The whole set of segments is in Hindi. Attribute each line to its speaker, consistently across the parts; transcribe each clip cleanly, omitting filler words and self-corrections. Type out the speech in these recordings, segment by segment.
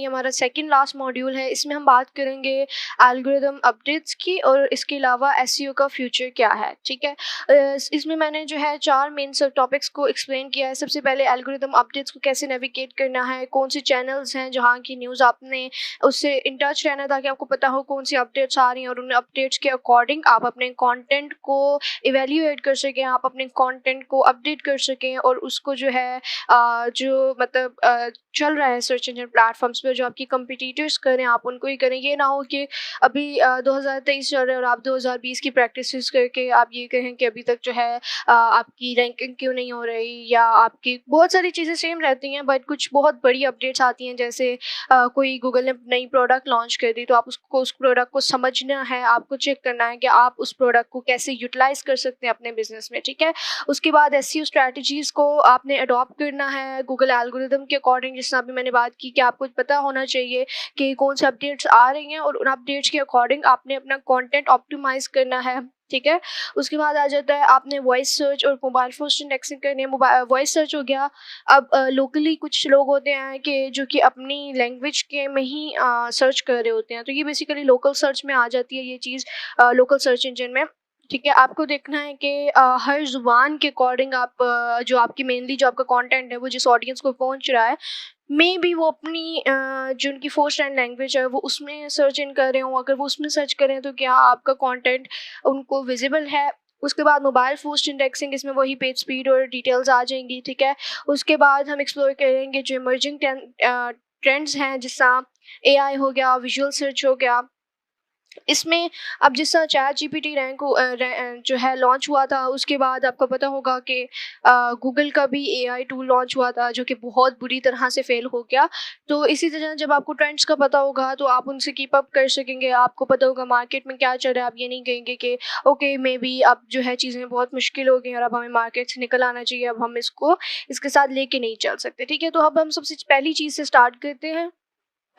Speaker 1: ये हमारा सेकंड लास्ट मॉड्यूल है। इसमें हम बात करेंगे एल्गोरिदम अपडेट्स की और इसके अलावा एसईओ का फ्यूचर क्या है। ठीक है, इसमें मैंने जो है 4 मेन सब टॉपिक्स को एक्सप्लेन किया है। सबसे पहले एल्गोरिदम अपडेट्स को कैसे नेविगेट करना है, कौन से चैनल्स हैं जहाँ की न्यूज़ आपने उससे इन टच रहना ताकि आपको पता हो कौन सी अपडेट्स आ रही हैं और उन अपडेट्स के अकॉर्डिंग आप अपने कंटेंट को इवेल्युएट कर सकें, आप अपने कंटेंट को अपडेट कर सकें और उसको जो है जो मतलब चल रहा है सर्च इंजन प्लेटफॉर्म्स पे, जो आपकी कंपटीटर्स करें आप उनको ही करें। ये ना हो कि अभी 2023 चल रहा है और आप 2020 की प्रैक्टिसेस करके आप ये कहें कि अभी तक जो है आपकी रैंकिंग क्यों नहीं हो रही, या आपकी बहुत सारी चीज़ें सेम रहती हैं बट कुछ बहुत बड़ी अपडेट्स आती हैं। जैसे कोई गूगल ने नई प्रोडक्ट लॉन्च कर दी तो आप उसको उस प्रोडक्ट को समझना है, आपको चेक करना है कि आप उस प्रोडक्ट को कैसे यूटिलाइज कर सकते हैं अपने बिजनेस में। ठीक है, उसके बाद एसईओ स्ट्रैटेजीज को आपने अडॉप्ट करना है गूगल एल्गोरिदम के अकॉर्डिंग। जिस अभी मैंने बात की कि आपको पता होना चाहिए कि कौन से अपडेट्स आ रही हैं और उन अपडेट्स के अकॉर्डिंग आपने अपना कंटेंट ऑप्टिमाइज करना है। ठीक है, उसके बाद आ जाता है आपने वॉइस सर्च और मोबाइल फर्स्ट इंडेक्सिंग करनी है। वॉइस सर्च हो गया। अब लोकली कुछ लोग होते हैं कि जो कि अपनी लैंग्वेज के में ही सर्च कर रहे होते हैं, तो ये बेसिकली लोकल सर्च में आ जाती है ये चीज़, लोकल सर्च इंजन में। ठीक है, आपको देखना है कि हर ज़ुबान के अकॉर्डिंग आप जो आपकी मेनली जो आपका कंटेंट है वो जिस ऑडियंस को पहुंच रहा है, मे बी वो अपनी जो उनकी फर्स्ट हैंड लैंग्वेज है वो उसमें सर्च इन कर रहे हो। अगर वो उसमें सर्च करें तो क्या आपका कंटेंट उनको विजिबल है। उसके बाद मोबाइल फर्स्ट इंडेक्सिंग, इसमें वही पेज स्पीड और डिटेल्स आ जाएंगी। ठीक है, उसके बाद हम एक्सप्लोर करेंगे जो इमर्जिंग ट्रेंड्स हैं, जिसका एआई हो गया, विजुअल सर्च हो गया। इसमें अब जिस तरह चैट जीपीटी जो है लॉन्च हुआ था, उसके बाद आपको पता होगा कि गूगल का भी एआई टूल लॉन्च हुआ था जो कि बहुत बुरी तरह से फेल हो गया। तो इसी तरह जब आपको ट्रेंड्स का पता होगा तो आप उनसे कीप अप कर सकेंगे, आपको पता होगा मार्केट में क्या चल रहा है। आप ये नहीं कहेंगे कि ओके मे बी अब जो है चीज़ें बहुत मुश्किल हो गई और अब हमें मार्केट से निकल आना चाहिए, अब हम इसको इसके साथ लेके नहीं चल सकते। ठीक है, तो अब हम सबसे पहली चीज़ से स्टार्ट करते हैं।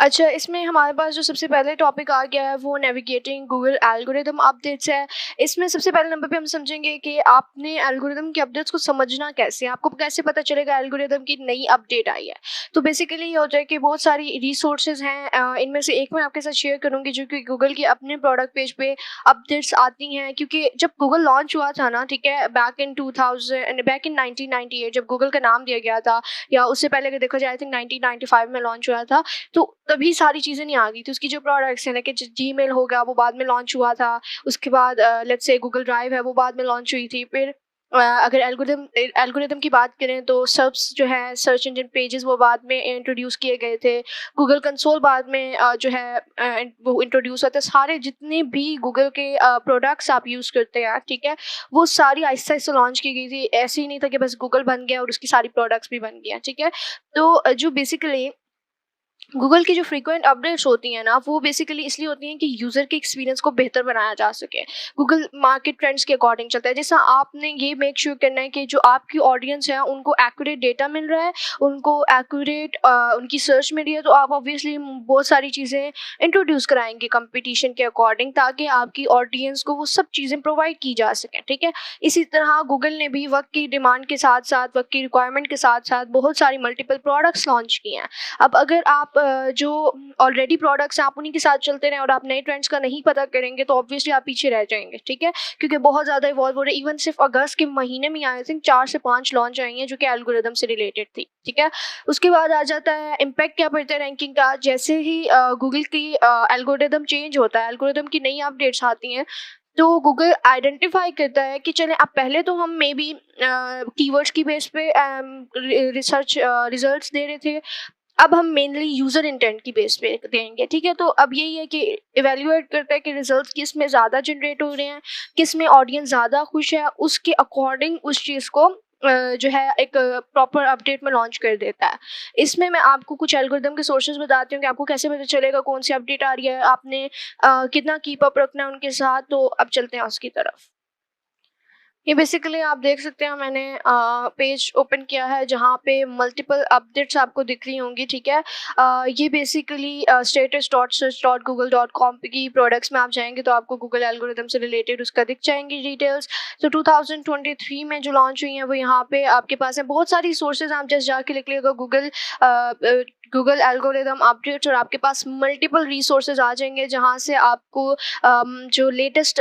Speaker 1: अच्छा, इसमें हमारे पास जो सबसे पहले टॉपिक आ गया है वो नेविगेटिंग गूगल एल्गोरिदम अपडेट्स है। इसमें सबसे पहले नंबर पे हम समझेंगे कि आपने एल्गोरिदम के अपडेट्स को समझना कैसे, आपको कैसे पता चलेगा एल्गोरिदम की नई अपडेट आई है। तो बेसिकली ये होता है कि बहुत सारी रिसोर्सेज हैं, इनमें से एक मैं आपके साथ शेयर करूँगी जो कि गूगल के अपने प्रोडक्ट पेज पे अपडेट्स आती हैं। क्योंकि जब गूगल लॉन्च हुआ था ना, ठीक है, बैक इन 1998 जब गूगल का नाम दिया गया था, या उससे पहले अगर देखा जाए आई थिंक 1995 में लॉन्च हुआ था, तो तभी सारी चीज़ें नहीं आ गई थी। उसकी जो प्रोडक्ट्स हैं लाइक जीमेल हो गया वो बाद में लॉन्च हुआ था। उसके बाद लेट्स से गूगल ड्राइव है वो बाद में लॉन्च हुई थी। फिर अगर एल्गोरिदम की बात करें तो सर्च जो है सर्च इंजन पेजेस वो बाद में इंट्रोड्यूस किए गए थे। गूगल कंसोल बाद में जो है वो इंट्रोड्यूस होता है। सारे जितने भी गूगल के प्रोडक्ट्स आप यूज़ करते हैं, ठीक है, वो सारी आहिस्ता आहिस्ता लॉन्च की गई थी। ऐसे ही नहीं था कि बस गूगल बन गया और उसकी सारी प्रोडक्ट्स भी बन गया। ठीक है, तो जो बेसिकली गूगल की जो फ्रीक्वेंट अपडेट्स होती हैं ना, वो बेसिकली इसलिए होती हैं कि यूज़र के एक्सपीरियंस को बेहतर बनाया जा सके। गूगल मार्केट ट्रेंड्स के अकॉर्डिंग चलता है। जैसा आपने ये मेक श्योर करना है कि जो आपकी ऑडियंस है उनको एक्यूरेट डेटा मिल रहा है, उनको एक्यूरेट उनकी सर्च मिल रही है, तो आप ऑब्वियसली बहुत सारी चीज़ें इंट्रोड्यूस कराएंगे कंपटीशन के अकॉर्डिंग, ताकि आपकी ऑडियंस को वो सब चीज़ें प्रोवाइड की जा सकें। ठीक है, इसी तरह गूगल ने भी वक्त की डिमांड के साथ साथ, वक्त की रिक्वायरमेंट के साथ साथ बहुत सारी मल्टीपल प्रोडक्ट्स लॉन्च किए हैं। अब अगर आप जो ऑलरेडी प्रोडक्ट्स हैं आप उन्हीं के साथ चलते रहें और आप नए ट्रेंड्स का नहीं पता करेंगे तो ऑब्वियसली आप पीछे रह जाएंगे। ठीक है, क्योंकि बहुत ज़्यादा इवॉल्व हो रहे हैं। इवन सिर्फ अगस्त के महीने में आई थिंक 4 से 5 लॉन्च आई हैं जो कि एल्गोरिदम से रिलेटेड थी। ठीक है, उसके बाद आ जाता है इम्पैक्ट क्या पड़ता है रैंकिंग का। जैसे ही गूगल की एल्गोरिदम चेंज होता है, एल्गोरिदम की नई अपडेट्स आती हैं, तो गूगल आइडेंटिफाई करता है कि चलें अब पहले तो हम मे बी कीवर्ड्स की बेस पे रिसर्च रिजल्ट्स दे रहे थे, अब हम मेनली यूज़र इंटेंट की बेस पे देंगे। ठीक है, तो अब यही है कि इवेल्युएट करता है कि रिजल्ट्स किस में ज़्यादा जनरेट हो रहे हैं, किस में ऑडियंस ज़्यादा खुश है, उसके अकॉर्डिंग उस चीज़ को जो है एक प्रॉपर अपडेट में लॉन्च कर देता है। इसमें मैं आपको कुछ एल्गोरिदम के सोर्सेज बताती हूँ कि आपको कैसे पता चलेगा कौन सी अपडेट आ रही है, आपने कितना कीप अप रखना है उनके साथ। तो अब चलते हैं उसकी तरफ। ये बेसिकली आप देख सकते हैं, मैंने पेज ओपन किया है जहाँ पे मल्टीपल अपडेट्स आपको दिख रही होंगी। ठीक है, ये बेसिकली status.search.google.com की प्रोडक्ट्स में आप जाएंगे तो आपको गूगल एल्गोरिदम से रिलेटेड उसका दिख जाएंगी डिटेल्स। तो 2023 में जो लॉन्च हुई हैं वो यहाँ पे आपके पास है। बहुत सारी सोर्सेज आप जस्ट जाके लिख लीजिएगा गूगल गूगल एल्गोरिदम अपडेट्स और आपके पास मल्टीपल रिसोर्सेज आ जाएंगे जहाँ से आपको जो लेटेस्ट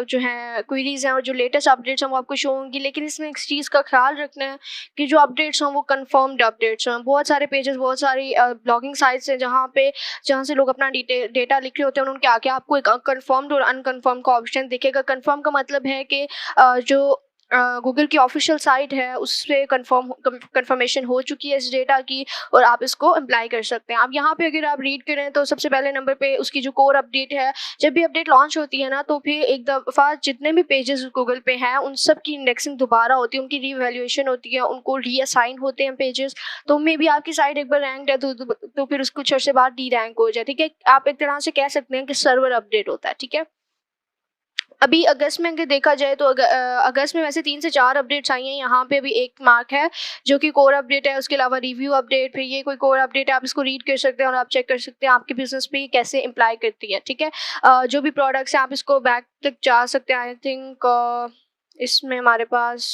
Speaker 1: जो है क्वेरीज हैं और जो लेटेस्ट अपडेट्स हैं वो आपको शो होंगी। लेकिन इसमें एक चीज़ का ख्याल रखना है कि जो अपडेट्स हों वो कंफर्म्ड अपडेट्स हों। बहुत सारे पेजेस, बहुत सारी ब्लॉगिंग साइट्स हैं जहाँ से लोग अपना डेटा लिख रहे होते हैं और उनके आगे आपको एक कंफर्म्ड और अनकन्फर्म का ऑप्शन दिखेगा। कंफर्म का मतलब है कि जो गूगल की ऑफिशियल साइट है उस पे कंफर्मेशन हो चुकी है इस डेटा की और आप इसको अप्लाई कर सकते हैं। अब यहाँ पे अगर आप रीड करें तो सबसे पहले नंबर पे उसकी जो कोर अपडेट है, जब भी अपडेट लॉन्च होती है ना तो फिर एक दफ़ा जितने भी पेजेस गूगल पे हैं उन सब की इंडेक्सिंग दोबारा होती है, उनकी रीवैल्यूएशन होती है, उनको रीअसाइन होते हैं पेजेस। तो मे बी आपकी साइट एक बार रैंक है तो फिर उसको कुछ अर्से बाद डी रैंक हो जाए। ठीक है, आप एक तरह से कह सकते हैं कि सर्वर अपडेट होता है। ठीक है, अभी अगस्त में अगर देखा जाए तो अगस्त में वैसे 3 से 4 अपडेट्स आई हैं। यहाँ पे अभी एक मार्क है जो कि कोर अपडेट है, उसके अलावा रिव्यू अपडेट, फिर ये कोई कोर अपडेट है। आप इसको रीड कर सकते हैं और आप चेक कर सकते हैं आपके बिजनेस पे ये कैसे इम्प्लाई करती है। ठीक है, जो भी प्रोडक्ट्स हैं आप इसको बैक तक जा सकते हैं। आई थिंक इसमें हमारे पास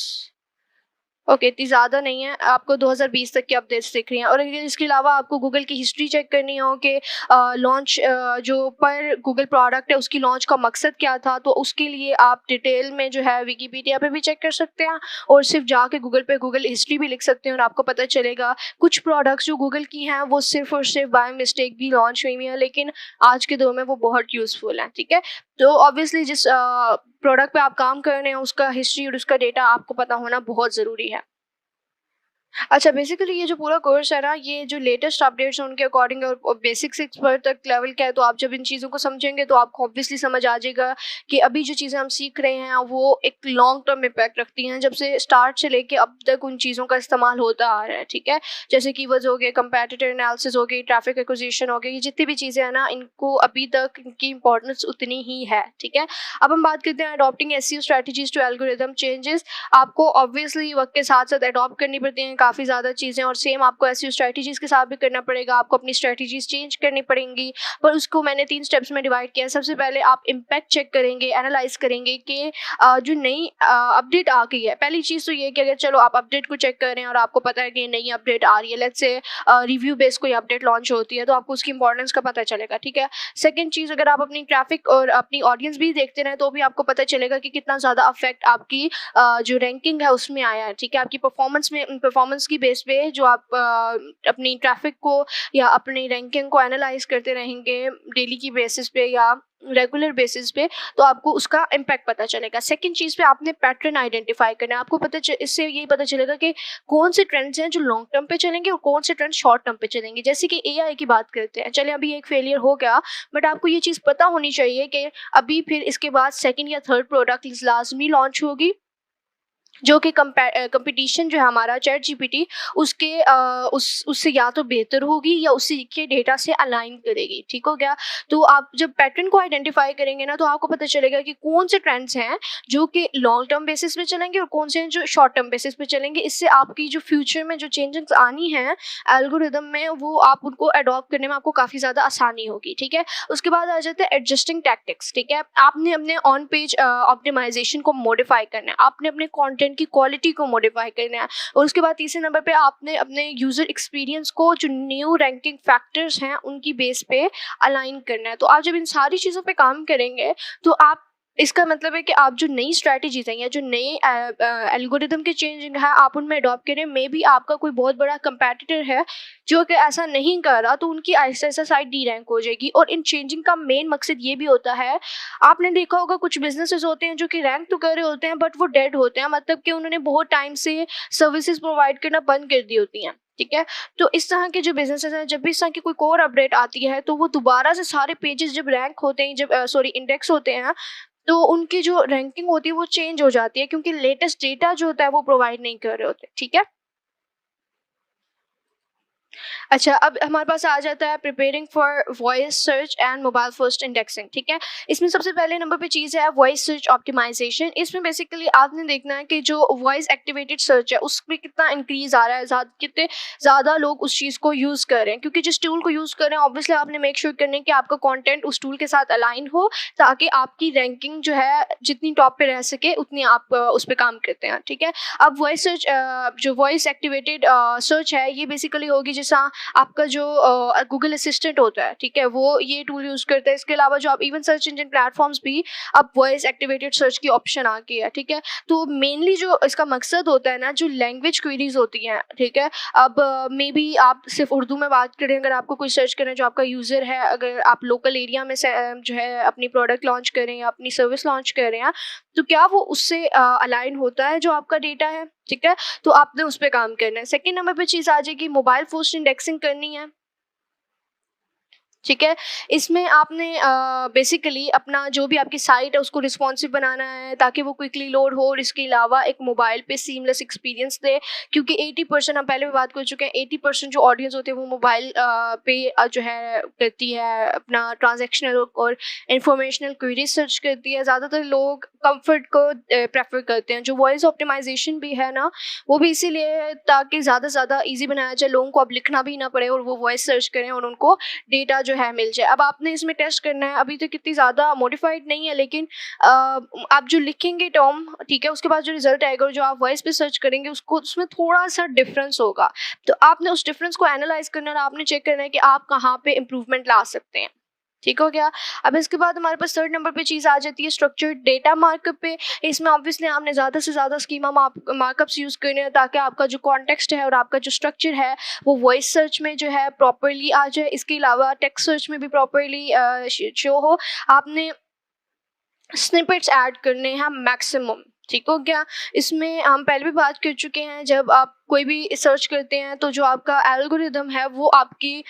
Speaker 1: ओके इतनी ज़्यादा नहीं है, आपको 2020 तक की अपडेट्स दिख रही हैं। और अगर इसके अलावा आपको गूगल की हिस्ट्री चेक करनी हो कि लॉन्च जो पर गूगल प्रोडक्ट है उसकी लॉन्च का मकसद क्या था, तो उसके लिए आप डिटेल में जो है विकीपीडिया पे भी चेक कर सकते हैं और सिर्फ जाके गूगल पे गूगल हिस्ट्री भी लिख सकते हैं और आपको पता चलेगा कुछ प्रोडक्ट्स जो गूगल की हैं वो सिर्फ और सिर्फ बाय मिस्टेक भी लॉन्च हुई हैं, लेकिन आज के दौर में वो बहुत यूज़फुल हैं। ठीक है, तो ऑब्वियसली जिस प्रोडक्ट पे आप काम कर रहे हैं उसका हिस्ट्री और उसका डेटा आपको पता होना बहुत ज़रूरी है। अच्छा, बेसिकली ये जो पूरा कोर्स है ना, ये जो लेटेस्ट अपडेट्स हैं उनके अकॉर्डिंग और बेसिक से एक्सपर्ट तक लेवल का है। तो आप जब इन चीज़ों को समझेंगे तो आपको ऑब्वियसली समझ आ जाएगा कि अभी जो चीज़ें हम सीख रहे हैं वो एक लॉन्ग टर्म इम्पैक्ट रखती हैं। जब से स्टार्ट से लेके अब तक उन चीज़ों का इस्तेमाल होता आ रहा है। ठीक है, जैसे कीवर्ड्स हो गए, कंपैटिटर एनालिसिस हो गई, ट्रैफिक एक्विजिशन हो गई, ये जितनी भी चीज़ें हैं ना इनको अभी तक इनकी इंपॉर्टेंस उतनी ही है। ठीक है, अब हम बात करते हैं adopting SEO strategies to algorithm changes. आपको ऑब्वियसली वक्त के साथ साथ अडॉप्ट करनी पड़ती हैं काफ़ी ज़्यादा चीज़ें और सेम आपको ऐसी स्ट्रैटेजीज़ के साथ भी करना पड़ेगा। आपको अपनी स्ट्रैटेजीज़ चेंज करनी पड़ेंगी, पर उसको मैंने 3 स्टेप्स में डिवाइड किया है। सबसे पहले आप इम्पैक्ट चेक करेंगे, एनालाइज करेंगे कि जो नई अपडेट आ गई है। पहली चीज़ तो ये कि अगर चलो आप अपडेट को चेक कर रहे हैं और आपको पता है कि नई अपडेट आ रही है, लेट्स से रिव्यू बेस कोई अपडेट लॉन्च होती है, तो आपको उसकी इंपॉर्टेंस का पता चलेगा। ठीक है, सेकेंड चीज़, अगर आप अपनी ट्रैफिक और अपनी ऑडियंस भी देखते रहें तो भी आपको पता चलेगा कि कितना ज़्यादा अफेक्ट आपकी जो रैंकिंग है उसमें आया है। ठीक है, आपकी परफॉर्मेंस की बेस पे जो आप अपनी ट्रैफिक को या अपनी रैंकिंग को एनालाइज करते रहेंगे डेली की बेसिस पे या रेगुलर बेसिस पे, तो आपको उसका इम्पैक्ट पता चलेगा। सेकंड चीज़ पे आपने पैटर्न आइडेंटिफाई करना है। आपको इससे यही पता चलेगा कि कौन से ट्रेंड्स हैं जो लॉन्ग टर्म पे चलेंगे और कौन से ट्रेंड्स शॉर्ट टर्म पे चलेंगे। जैसे कि एआई की बात करते हैं, चले अभी एक फेलियर हो गया, बट आपको ये चीज़ पता होनी चाहिए कि अभी फिर इसके बाद सेकेंड या थर्ड प्रोडक्ट लाजमी लॉन्च होगी जो कि कंपटीशन जो है हमारा चैट जीपीटी उसके उससे या तो बेहतर होगी या उसी के डेटा से अलाइन करेगी। ठीक हो गया, तो आप जब पैटर्न को आइडेंटिफाई करेंगे ना तो आपको पता चलेगा कि कौन से ट्रेंड्स हैं जो कि लॉन्ग टर्म बेसिस पे चलेंगे और कौन से हैं जो शॉर्ट टर्म बेसिस पे चलेंगे। इससे आपकी जो फ्यूचर में जो चेंजेस आनी है एल्गोरिदम में वो आप उनको अडॉप्ट करने में आपको काफ़ी ज़्यादा आसानी होगी। ठीक है, उसके बाद आ जाते हैं एडजस्टिंग टैक्टिक्स। ठीक है, आपने अपने ऑन पेज ऑप्टिमाइजेशन को मॉडिफाई करना है, आपने अपने कंटेंट की क्वालिटी को मॉडिफाई करना है और उसके बाद तीसरे नंबर पे आपने अपने यूजर एक्सपीरियंस को जो न्यू रैंकिंग फैक्टर्स हैं उनकी बेस पे अलाइन करना है। तो आप जब इन सारी चीज़ों पे काम करेंगे तो आप इसका मतलब है कि आप जो नई स्ट्रैटेजीज हैं या जो नए एल्गोरिदम के चेंजिंग है आप उनमें अडॉप्ट करें। मे बी आपका कोई बहुत बड़ा कंपैटिटर है जो कि ऐसा नहीं कर रहा, तो उनकी ऐसा ऐसा साइट डी रैंक हो जाएगी। और इन चेंजिंग का मेन मकसद ये भी होता है, आपने देखा होगा कुछ बिजनेसेस होते हैं जो कि रैंक तो कर रहे होते हैं बट वो डेड होते हैं, मतलब कि उन्होंने बहुत टाइम से सर्विसेज प्रोवाइड करना बंद कर दी होती हैं। ठीक है, तो इस तरह के जो बिजनेसेस हैं जब भी इस तरह की कोई कोर अपडेट आती है तो वो दोबारा से सारे पेजेस जब रैंक होते हैं, जब इंडेक्स होते हैं, तो उनकी जो रैंकिंग होती है वो चेंज हो जाती है क्योंकि लेटेस्ट डेटा जो होता है वो प्रोवाइड नहीं कर रहे होते। ठीक है, अच्छा, अब हमारे पास आ जाता है preparing for voice search and mobile first indexing. ठीक है, इसमें सबसे पहले नंबर पे चीज़ है वॉइस सर्च ऑप्टिमाइजेशन। इसमें बेसिकली आपने देखना है कि जो वॉइस एक्टिवेटेड सर्च है उसमें कितना इंक्रीज आ रहा है, कितने ज़्यादा लोग उस चीज़ को यूज़ कर रहे हैं। क्योंकि जिस टूल को यूज़ कर रहे हैं ऑब्वियसली आपने मेक श्योर करना है कि आपका कॉन्टेंट उस टूल के साथ अलाइन हो ताकि आपकी रैंकिंग जो है जितनी टॉप पे रह सके उतनी आप उस पर काम करते हैं। ठीक है, अब वॉइस सर्च जो वॉइस एक्टिवेटेड सर्च है ये बेसिकली होगी जैसा आपका जो गूगल असिस्टेंट होता है, ठीक है, वो ये टूल यूज़ करता है। इसके अलावा जो आप इवन सर्च इंजन प्लेटफॉर्म्स भी अब वॉइस एक्टिवेटेड सर्च की ऑप्शन आ गई है, ठीक है। तो मेनली जो इसका मकसद होता है ना, जो लैंग्वेज क्वेरीज होती हैं, ठीक है, अब मे बी आप सिर्फ उर्दू में बात करें, अगर आपको कोई सर्च करें, जो आपका यूज़र है, अगर आप लोकल एरिया में से जो है अपनी प्रोडक्ट लॉन्च करें या अपनी सर्विस लॉन्च कर रहे हैं, तो क्या वो उससे अलाइन होता है जो आपका डेटा है, ठीक है। तो आपने उस पर काम करना है। सेकेंड नंबर पे चीज़ आ जाएगी, मोबाइल फर्स्ट इंडेक्सिंग करनी है, ठीक है। इसमें आपने बेसिकली अपना जो भी आपकी साइट है उसको रिस्पॉन्सिव बनाना है ताकि वो क्विकली लोड हो, और इसके अलावा एक मोबाइल पे सीमलेस एक्सपीरियंस दे, क्योंकि 80% हम पहले भी बात कर चुके हैं, 80% जो ऑडियंस होते हैं वो मोबाइल पे जो है करती है अपना ट्रांजेक्शनल और इंफॉर्मेशनल क्वेरी सर्च करती है। ज़्यादातर लोग कंफर्ट को प्रेफर करते हैं। जो वॉइस ऑप्टिमाइजेशन भी है ना, वो भी इसीलिए ताकि ज़्यादा से ज़्यादा ईजी बनाया जाए, लोगों को अब लिखना भी ना पड़े और वो वॉइस सर्च करें और उनको डेटा जो है मिल जाए। अब आपने इसमें टेस्ट करना है, अभी तो कितनी ज़्यादा मॉडिफाइड नहीं है, लेकिन आप जो लिखेंगे टर्म, ठीक है, उसके बाद जो रिजल्ट आएगा और जो आप वॉइस पे सर्च करेंगे उसको, उसमें थोड़ा सा डिफरेंस होगा। तो आपने उस डिफरेंस को एनालाइज करना है और आपने चेक करना है कि आप कहाँ पे इम्प्रूवमेंट ला सकते हैं, ठीक हो गया। अब इसके बाद हमारे पास थर्ड नंबर पे चीज़ आ जाती है स्ट्रक्चर्ड डेटा मार्कअप पे। इसमें ऑब्वियसली आपने ज़्यादा से ज़्यादा स्कीमा मार्कअप्स यूज़ करने हैं ताकि आपका जो कॉन्टेक्स्ट है और आपका जो स्ट्रक्चर है वो वॉइस सर्च में जो है प्रॉपरली आ जाए। इसके अलावा टेक्स्ट सर्च में भी प्रॉपरली शो हो। आपने स्निपेट्स ऐड करने हैं मैक्सिमम, ठीक हो गया। इसमें हम पहले भी बात कर चुके हैं, जब आप कोई भी सर्च करते हैं तो जो आपका एल्गोरिदम है वो आपकी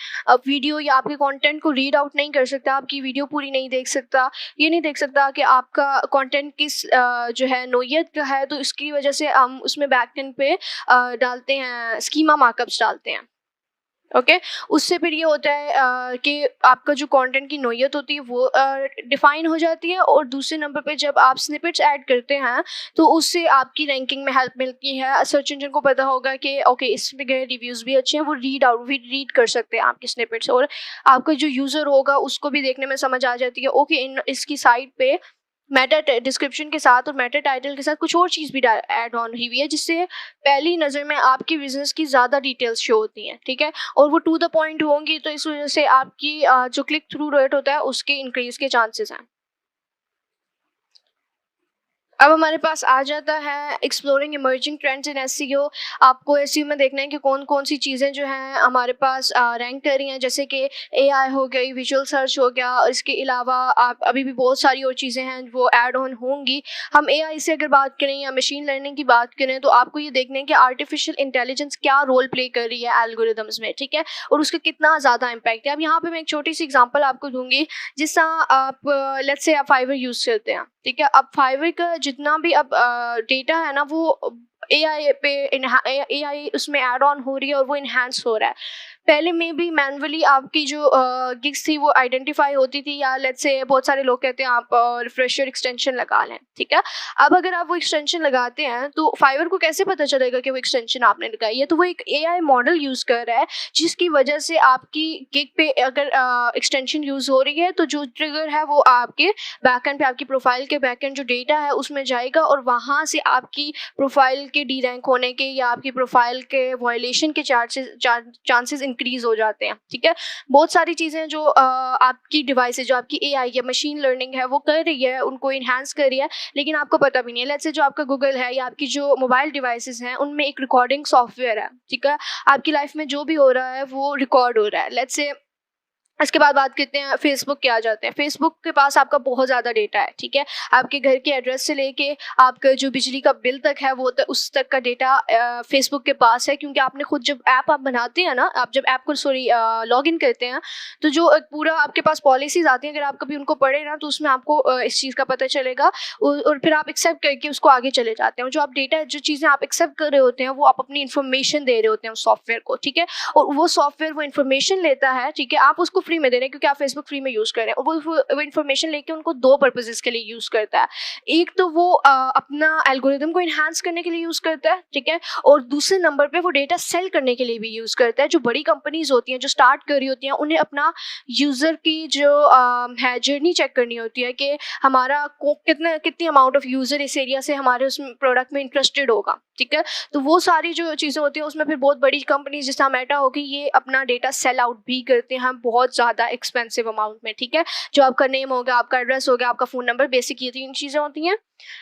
Speaker 1: वीडियो या आपके कंटेंट को रीड आउट नहीं कर सकता, आपकी वीडियो पूरी नहीं देख सकता, ये नहीं देख सकता कि आपका कंटेंट किस जो है नोयत का है। तो इसकी वजह से हम उसमें बैकएंड पे डालते हैं, स्कीमा मार्कअप्स डालते हैं, ओके। उससे फिर ये होता है कि आपका जो कंटेंट की नोयत होती है वो डिफाइन हो जाती है। और दूसरे नंबर पे जब आप स्निपेट्स ऐड करते हैं तो उससे आपकी रैंकिंग में हेल्प मिलती है। सर्च इंजन को पता होगा कि ओके इसमें गए रिव्यूज़ भी अच्छे हैं, वो रीड कर सकते हैं आपके स्निपेट्स, और आपका जो यूज़र होगा उसको भी देखने में समझ आ जाती है ओके इसकी साइट पे मेटा डिस्क्रिप्शन के साथ और मेटा टाइटल के साथ कुछ और चीज़ भी ऐड ऑन हुई हुई है, जिससे पहली नज़र में आपकी बिजनेस की ज़्यादा डिटेल्स शो होती हैं, ठीक है, और वो टू द पॉइंट होंगी। तो इस वजह से आपकी जो क्लिक थ्रू रेट होता है उसके इंक्रीज के चांसेस हैं। अब हमारे पास आ जाता है exploring emerging trends in SEO. आपको एसईओ में देखना है कि कौन कौन सी चीज़ें जो हैं हमारे पास रैंक कर रही हैं, जैसे कि एआई हो गई, विजुअल सर्च हो गया, और इसके अलावा आप अभी भी बहुत सारी और चीज़ें हैं वो ऐड ऑन होंगी। हम एआई से अगर बात करें या मशीन लर्निंग की बात करें तो आपको ये देखना है कि आर्टिफिशियल इंटेलिजेंस क्या रोल प्ले कर रही है एल्गोरिदम्स में, ठीक है, और उसका कितना ज़्यादा इम्पैक्ट है। अब यहाँ पर मैं एक छोटी सी एग्जाम्पल आपको दूंगी। जिस तरह आप लेट्स से आप फाइवर यूज़ करते हैं, ठीक है। अब फाइवर का जितना भी अब डेटा है ना वो एआई पे एआई उसमें ऐड ऑन हो रही है और वो इन्हांस हो रहा है। पहले में भी मैनुअली आपकी जो गिग्स थी वो आइडेंटिफाई होती थी, या लेट्स से बहुत सारे लोग कहते हैं आप रिफ्रेशर एक्सटेंशन लगा लें, ठीक है। अब अगर आप वो एक्सटेंशन लगाते हैं तो फाइवर को कैसे पता चलेगा कि वो एक्सटेंशन आपने लगाई है? तो वो एक एआई मॉडल यूज़ कर रहा है जिसकी वजह से आपकी गिग पे अगर एक्सटेंशन यूज़ हो रही है तो जो ट्रिगर है वो आपके बैकएंड पे, आपकी प्रोफाइल के बैकएंड जो डेटा है उसमें जाएगा, और वहाँ से आपकी प्रोफाइल के डी रैंक होने के या आपकी प्रोफाइल के वायलेशन के चांसेस इंक्रीज हो जाते हैं, ठीक है। बहुत सारी चीज़ें जो आपकी डिवाइस जो आपकी एआई या मशीन लर्निंग है वो कर रही है, उनको इन्हांस कर रही है, लेकिन आपको पता भी नहीं है। लेट्स से जो आपका गूगल है या आपकी जो मोबाइल डिवाइसेस हैं उनमें एक रिकॉर्डिंग सॉफ्टवेयर है, ठीक है। आपकी लाइफ में जो भी हो रहा है वो रिकॉर्ड हो रहा है। लेट्स से इसके बाद बात करते हैं फेसबुक के आ जाते हैं। फेसबुक के पास आपका बहुत ज़्यादा डेटा है, ठीक है। आपके घर के एड्रेस से लेके आपका जो बिजली का बिल तक है वो उस तक का डेटा फेसबुक के पास है, क्योंकि आपने खुद जब ऐप आप बनाते हैं ना, आप जब ऐप को लॉग इन करते हैं तो जो पूरा आपके पास पॉलिसीज आती हैं, अगर आप कभी उनको पढ़े ना तो उसमें आपको इस चीज़ का पता चलेगा, और फिर आप एक्सेप्ट करके उसको आगे चले जाते हैं। जो आप डेटा, जो चीज़ें आप एक्सेप्ट कर रहे होते हैं वो आप अपनी इन्फॉर्मेशन दे रहे होते हैं उस सॉफ्टवेयर को, ठीक है, और वो सॉफ्टवेयर वो इन्फॉर्मेशन लेता है, ठीक है। आप उसको फ्री में दे रहे हैं क्योंकि आप फेसबुक फ्री में यूज़ कर रहे हैं, और वो इन्फॉर्मेशन लेके उनको दो पर्पसेस के लिए यूज़ करता है। एक तो वो अपना एल्गोरिदम को इन्हांस करने के लिए यूज़ करता है, ठीक है, और दूसरे नंबर पे वो डेटा सेल करने के लिए भी यूज़ करता है। जो बड़ी कंपनीज होती हैं जो स्टार्ट कर रही होती हैं उन्हें अपना यूज़र की जो है जर्नी चेक करनी होती है कि हमारा कितनी अमाउंट ऑफ यूज़र इस एरिया से हमारे उस प्रोडक्ट में इंटरेस्टेड होगा, ठीक है? तो वो सारी जो चीज़ें होती हैं उसमें फिर बहुत बड़ी कंपनीज़ जैसे मेटा हो गई, ये अपना डेटा सेल आउट भी करते हैं बहुत ज़्यादा एक्सपेंसिव अमाउंट में, ठीक है? जो आपका नेम हो गया, आपका एड्रेस हो गया, आपका फ़ोन नंबर, बेसिक ये 3 चीज़ें होती हैं।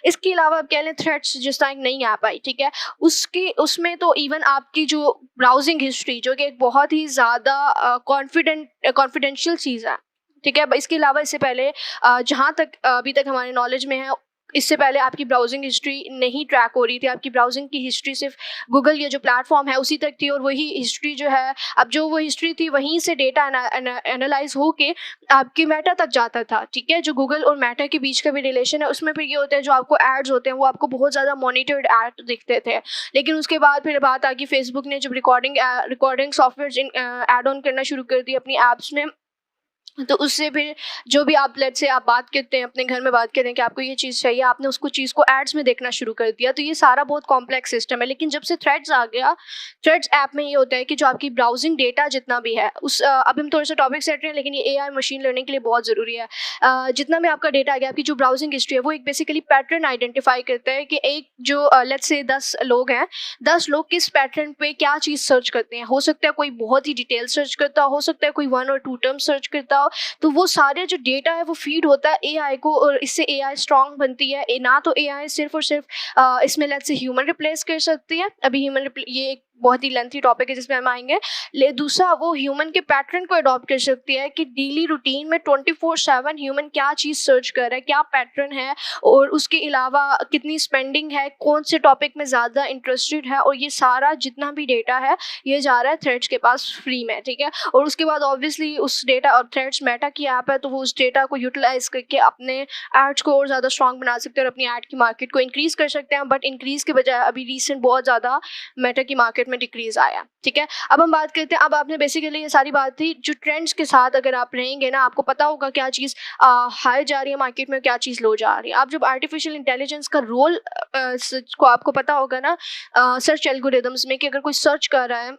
Speaker 1: इसके अलावा आप कह लें थ्रेड्स जिस तरह एक नई ऐप आई, ठीक है? उसकी उसमें तो इवन आपकी जो ब्राउज़िंग हिस्ट्री जो कि एक बहुत ही ज़्यादा कॉन्फिडेंशियल चीज़ है, ठीक है? इसके अलावा इससे पहले जहाँ तक अभी तक हमारे नॉलेज में है, इससे पहले आपकी ब्राउज़िंग हिस्ट्री नहीं ट्रैक हो रही थी। आपकी ब्राउज़िंग की हिस्ट्री सिर्फ़ गूगल ये जो प्लेटफ़ॉर्म है उसी तक थी, और वही हिस्ट्री जो है, अब जो वो हिस्ट्री थी वहीं से डेटा एनालाइज़ होके आपके मेटा तक जाता था, ठीक है? जो गूगल और मेटा के बीच का भी रिलेशन है उसमें फिर ये होता है, जो आपको एड्स होते हैं वो आपको बहुत ज़्यादा मॉनिटर्ड एड दिखते थे। लेकिन उसके बाद फिर बात आ गई, फेसबुक ने जब रिकॉर्डिंग सॉफ्टवेयर्स ऐड ऑन करना शुरू कर दिया अपनी ऐप्स में, तो उससे फिर जो भी आप लेट्स से आप बात करते हैं, अपने घर में बात करें कि आपको ये चीज़ चाहिए, आपने उसको चीज़ को एड्स में देखना शुरू कर दिया। तो ये सारा बहुत कॉम्प्लेक्स सिस्टम है। लेकिन जब से थ्रेड्स आ गया, थ्रेड्स ऐप में ये होता है कि जो आपकी ब्राउजिंग डेटा जितना भी है अभी हम थोड़ा सा टॉपिक से हट रहे हैं, लेकिन ये एआई मशीन लर्निंग के लिए बहुत ज़रूरी है। जितना भी आपका डेटा आ गया, आपकी जो ब्राउजिंग हिस्ट्री है वो एक बेसिकली पैटर्न आइडेंटिफाई करता है कि एक जो लेट्स से 10 लोग हैं, 10 लोग किस पैटर्न पे क्या चीज़ सर्च करते हैं। हो सकता है कोई बहुत ही डिटेल सर्च करता हो सकता है कोई 1 और 2 टर्म सर्च करता हो। तो वो सारे जो डेटा है वो फीड होता है एआई को, और इससे एआई स्ट्रांग बनती है। ना तो एआई सिर्फ और सिर्फ इसमें लेट्स से ह्यूमन रिप्लेस कर सकती है, अभी ये एक बहुत ही लेंथी टॉपिक है जिसमें हम आएंगे। ले दूसरा, वो ह्यूमन के पैटर्न को अडॉप्ट कर सकती है कि डेली रूटीन में 24/7 ह्यूमन क्या चीज़ सर्च कर रहा है, क्या पैटर्न है, और उसके अलावा कितनी स्पेंडिंग है, कौन से टॉपिक में ज़्यादा इंटरेस्टेड है, और ये सारा जितना भी डेटा है ये जा रहा है थ्रेड्स के पास फ्री में, ठीक है? और उसके बाद ऑब्वियसली उस डेटा, और थ्रेड्स मेटा की ऐप है तो वो उस डेटा को यूटिलाइज करके अपने एड्स को और ज़्यादा स्ट्रॉन्ग बना सकते हैं और अपनी एड की मार्केट को इंक्रीज़ कर सकते हैं। बट इंक्रीज़ के बजाय अभी रिसेंट बहुत ज़्यादा मेटा की मार्केट में डिक्रीज आया, ठीक है? अब हम बात करते हैं, अब आपने बेसिकली ये सारी बात थी जो ट्रेंड्स के साथ अगर आप रहेंगे ना, आपको पता होगा क्या चीज़ हाई जा रही है मार्केट में, क्या चीज़ लो जा रही है। आप जब आर्टिफिशियल इंटेलिजेंस का रोल को आपको पता होगा ना, सर्च एल्गोरिदम्स में, कि अगर कोई सर्च कर रहा है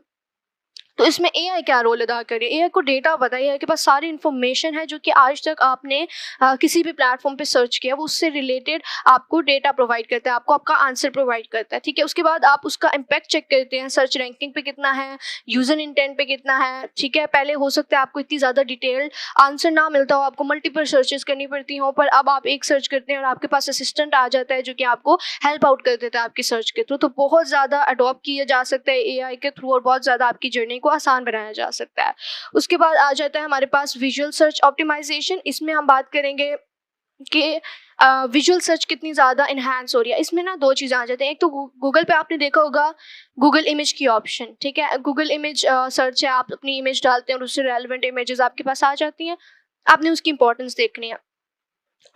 Speaker 1: तो इसमें एआई क्या रोल अदा करे। एआई को डेटा पता है, एआई के पास सारी इन्फॉर्मेशन है जो कि आज तक आपने किसी भी प्लेटफॉर्म पे सर्च किया, वो उससे रिलेटेड आपको डेटा प्रोवाइड करता है, आपको आपका आंसर प्रोवाइड करता है, ठीक है? उसके बाद आप उसका इम्पैक्ट चेक करते हैं, सर्च रैंकिंग पे कितना है, यूजर इंटेंट पे कितना है, ठीक है? पहले हो सकता है आपको इतनी ज़्यादा डिटेल्ड आंसर ना मिलता हो, आपको मल्टीपल सर्चेस करनी पड़ती हो, पर अब आप एक सर्च करते हैं और आपके पास असिस्टेंट आ जाता है जो कि आपको हेल्प आउट कर देता है आपकी सर्च के थ्रू। तो बहुत ज़्यादा अडॉप्ट किया जा सकता है एआई के थ्रू, और बहुत ज़्यादा आपकी जर्नी को आसान बनाया जा सकता है। उसके बाद आ जाता है हमारे पास विजुअल सर्च ऑप्टिमाइजेशन। इसमें हम बात करेंगे कि विजुअल सर्च कितनी ज़्यादा इन्हांस हो रही है। इसमें ना 2 चीज़ें आ जाती हैं। एक तो गूगल पे आपने देखा होगा गूगल इमेज की ऑप्शन, ठीक है? गूगल इमेज सर्च है, आप अपनी इमेज डालते हैं और उससे रेलेवेंट इमेजेस आपके पास आ जाती हैं। आपने उसकी इंपॉर्टेंस देखनी है।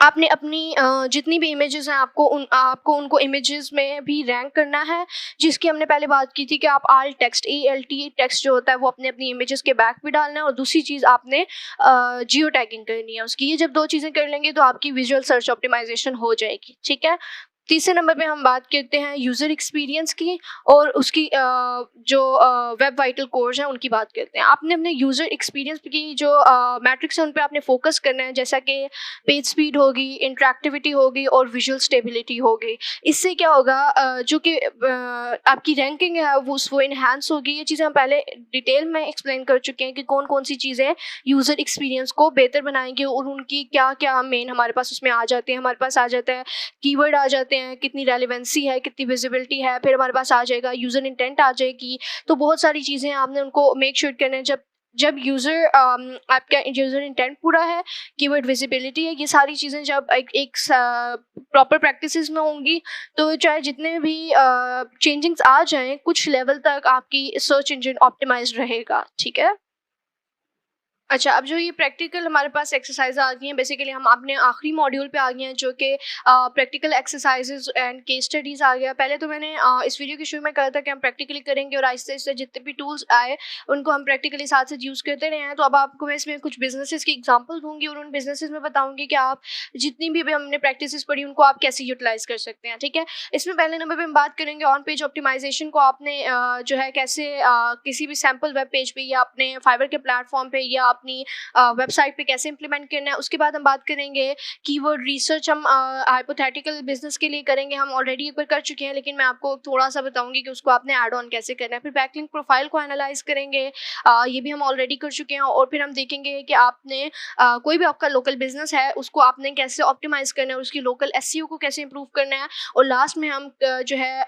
Speaker 1: आपने अपनी जितनी भी इमेजेस हैं आपको उनको इमेजेस में भी रैंक करना है, जिसकी हमने पहले बात की थी कि आप आल्ट टेक्स्ट जो होता है वो अपनी इमेजेस के बैक भी डालना है, और दूसरी चीज़ आपने जियो टैगिंग करनी है उसकी। ये जब 2 चीज़ें कर लेंगे तो आपकी विजुअल सर्च ऑप्टिमाइजेशन हो जाएगी, ठीक है? तीसरे नंबर पे हम बात करते हैं यूज़र एक्सपीरियंस की, और उसकी जो वेब वाइटल कोर्स हैं उनकी बात करते हैं। आपने अपने यूज़र एक्सपीरियंस की जो मैट्रिक्स है उन पे आपने फोकस करना है, जैसा कि पेज स्पीड होगी, इंटरैक्टिविटी होगी और विजुअल स्टेबिलिटी होगी। इससे क्या होगा, जो कि आपकी रैंकिंग है वो इन्हांस होगी। ये चीज़ें हम पहले डिटेल में एक्सप्लेन कर चुके हैं कि कौन-कौन सी चीज़ें यूज़र एक्सपीरियंस को बेहतर बनाएँगी, और उनकी क्या-क्या मेन हमारे पास उसमें आ जाते हैं। हमारे पास आ जाता है कीवर्ड आ जाते हैं, कितनी रेलेवेंसी है, कितनी विजिबिलिटी है, फिर हमारे पास आ जाएगा यूज़र इंटेंट आ जाएगी। तो बहुत सारी चीज़ें आपने उनको मेक श्योर करना है। जब आपका यूज़र इंटेंट पूरा है, कीवर्ड विजिबिलिटी है, ये सारी चीज़ें जब एक प्रॉपर प्रैक्टिसेस में होंगी, तो चाहे जितने भी चेंजिंग्स आ जाएँ, कुछ लेवल तक आपकी सर्च इंजन ऑप्टिमाइज़्ड रहेगा, ठीक है? अच्छा, अब जो ये प्रैक्टिकल हमारे पास एक्सरसाइज आ गई हैं, बेसिकली हम अपने आखिरी मॉड्यूल पे आ गए हैं, जो कि practical exercises and case studies आ गया। पहले तो मैंने इस वीडियो के शुरू में कहा था कि हम प्रैक्टिकली करेंगे, और आहिस्ते आहिस्ते जितने भी टूल्स आए उनको हम प्रैक्टिकली साथ साथ यूज़ करते रहे हैं। तो अब आपको मैं इसमें कुछ बिजनेसेस की एग्जांपल दूंगी, और उन बिजनेसेस में बताऊंगी कि आप जितनी भी हमने प्रैक्टिसेस पढ़ी उनको आप कैसे यूटिलाइज कर सकते हैं, ठीक है? इसमें पहले नंबर पर हम बात करेंगे ऑन पेज ऑप्टिमाइजेशन को। आपने जो है कैसे किसी भी सैम्पल वेब पेज पे, या अपने फाइवर के प्लेटफॉर्म पे, या आप अपनी वेबसाइट पे कैसे इंप्लीमेंट करना है। उसके बाद हम बात करेंगे कीवर्ड रिसर्च, हम हाइपोथेटिकल बिजनेस के लिए करेंगे, हम ऑलरेडी एक बार कर चुके हैं लेकिन मैं आपको थोड़ा सा बताऊंगी कि उसको आपने ऐड ऑन कैसे करना है। फिर बैकलिंक प्रोफाइल को एनालाइज करेंगे, ये भी हम ऑलरेडी कर चुके हैं। और फिर हम देखेंगे कि आपने कोई भी आपका लोकल बिजनेस है उसको आपने कैसे ऑप्टिमाइज करना है, उसकी लोकल एसईओ को कैसे इंप्रूव करना है। और लास्ट में हम जो है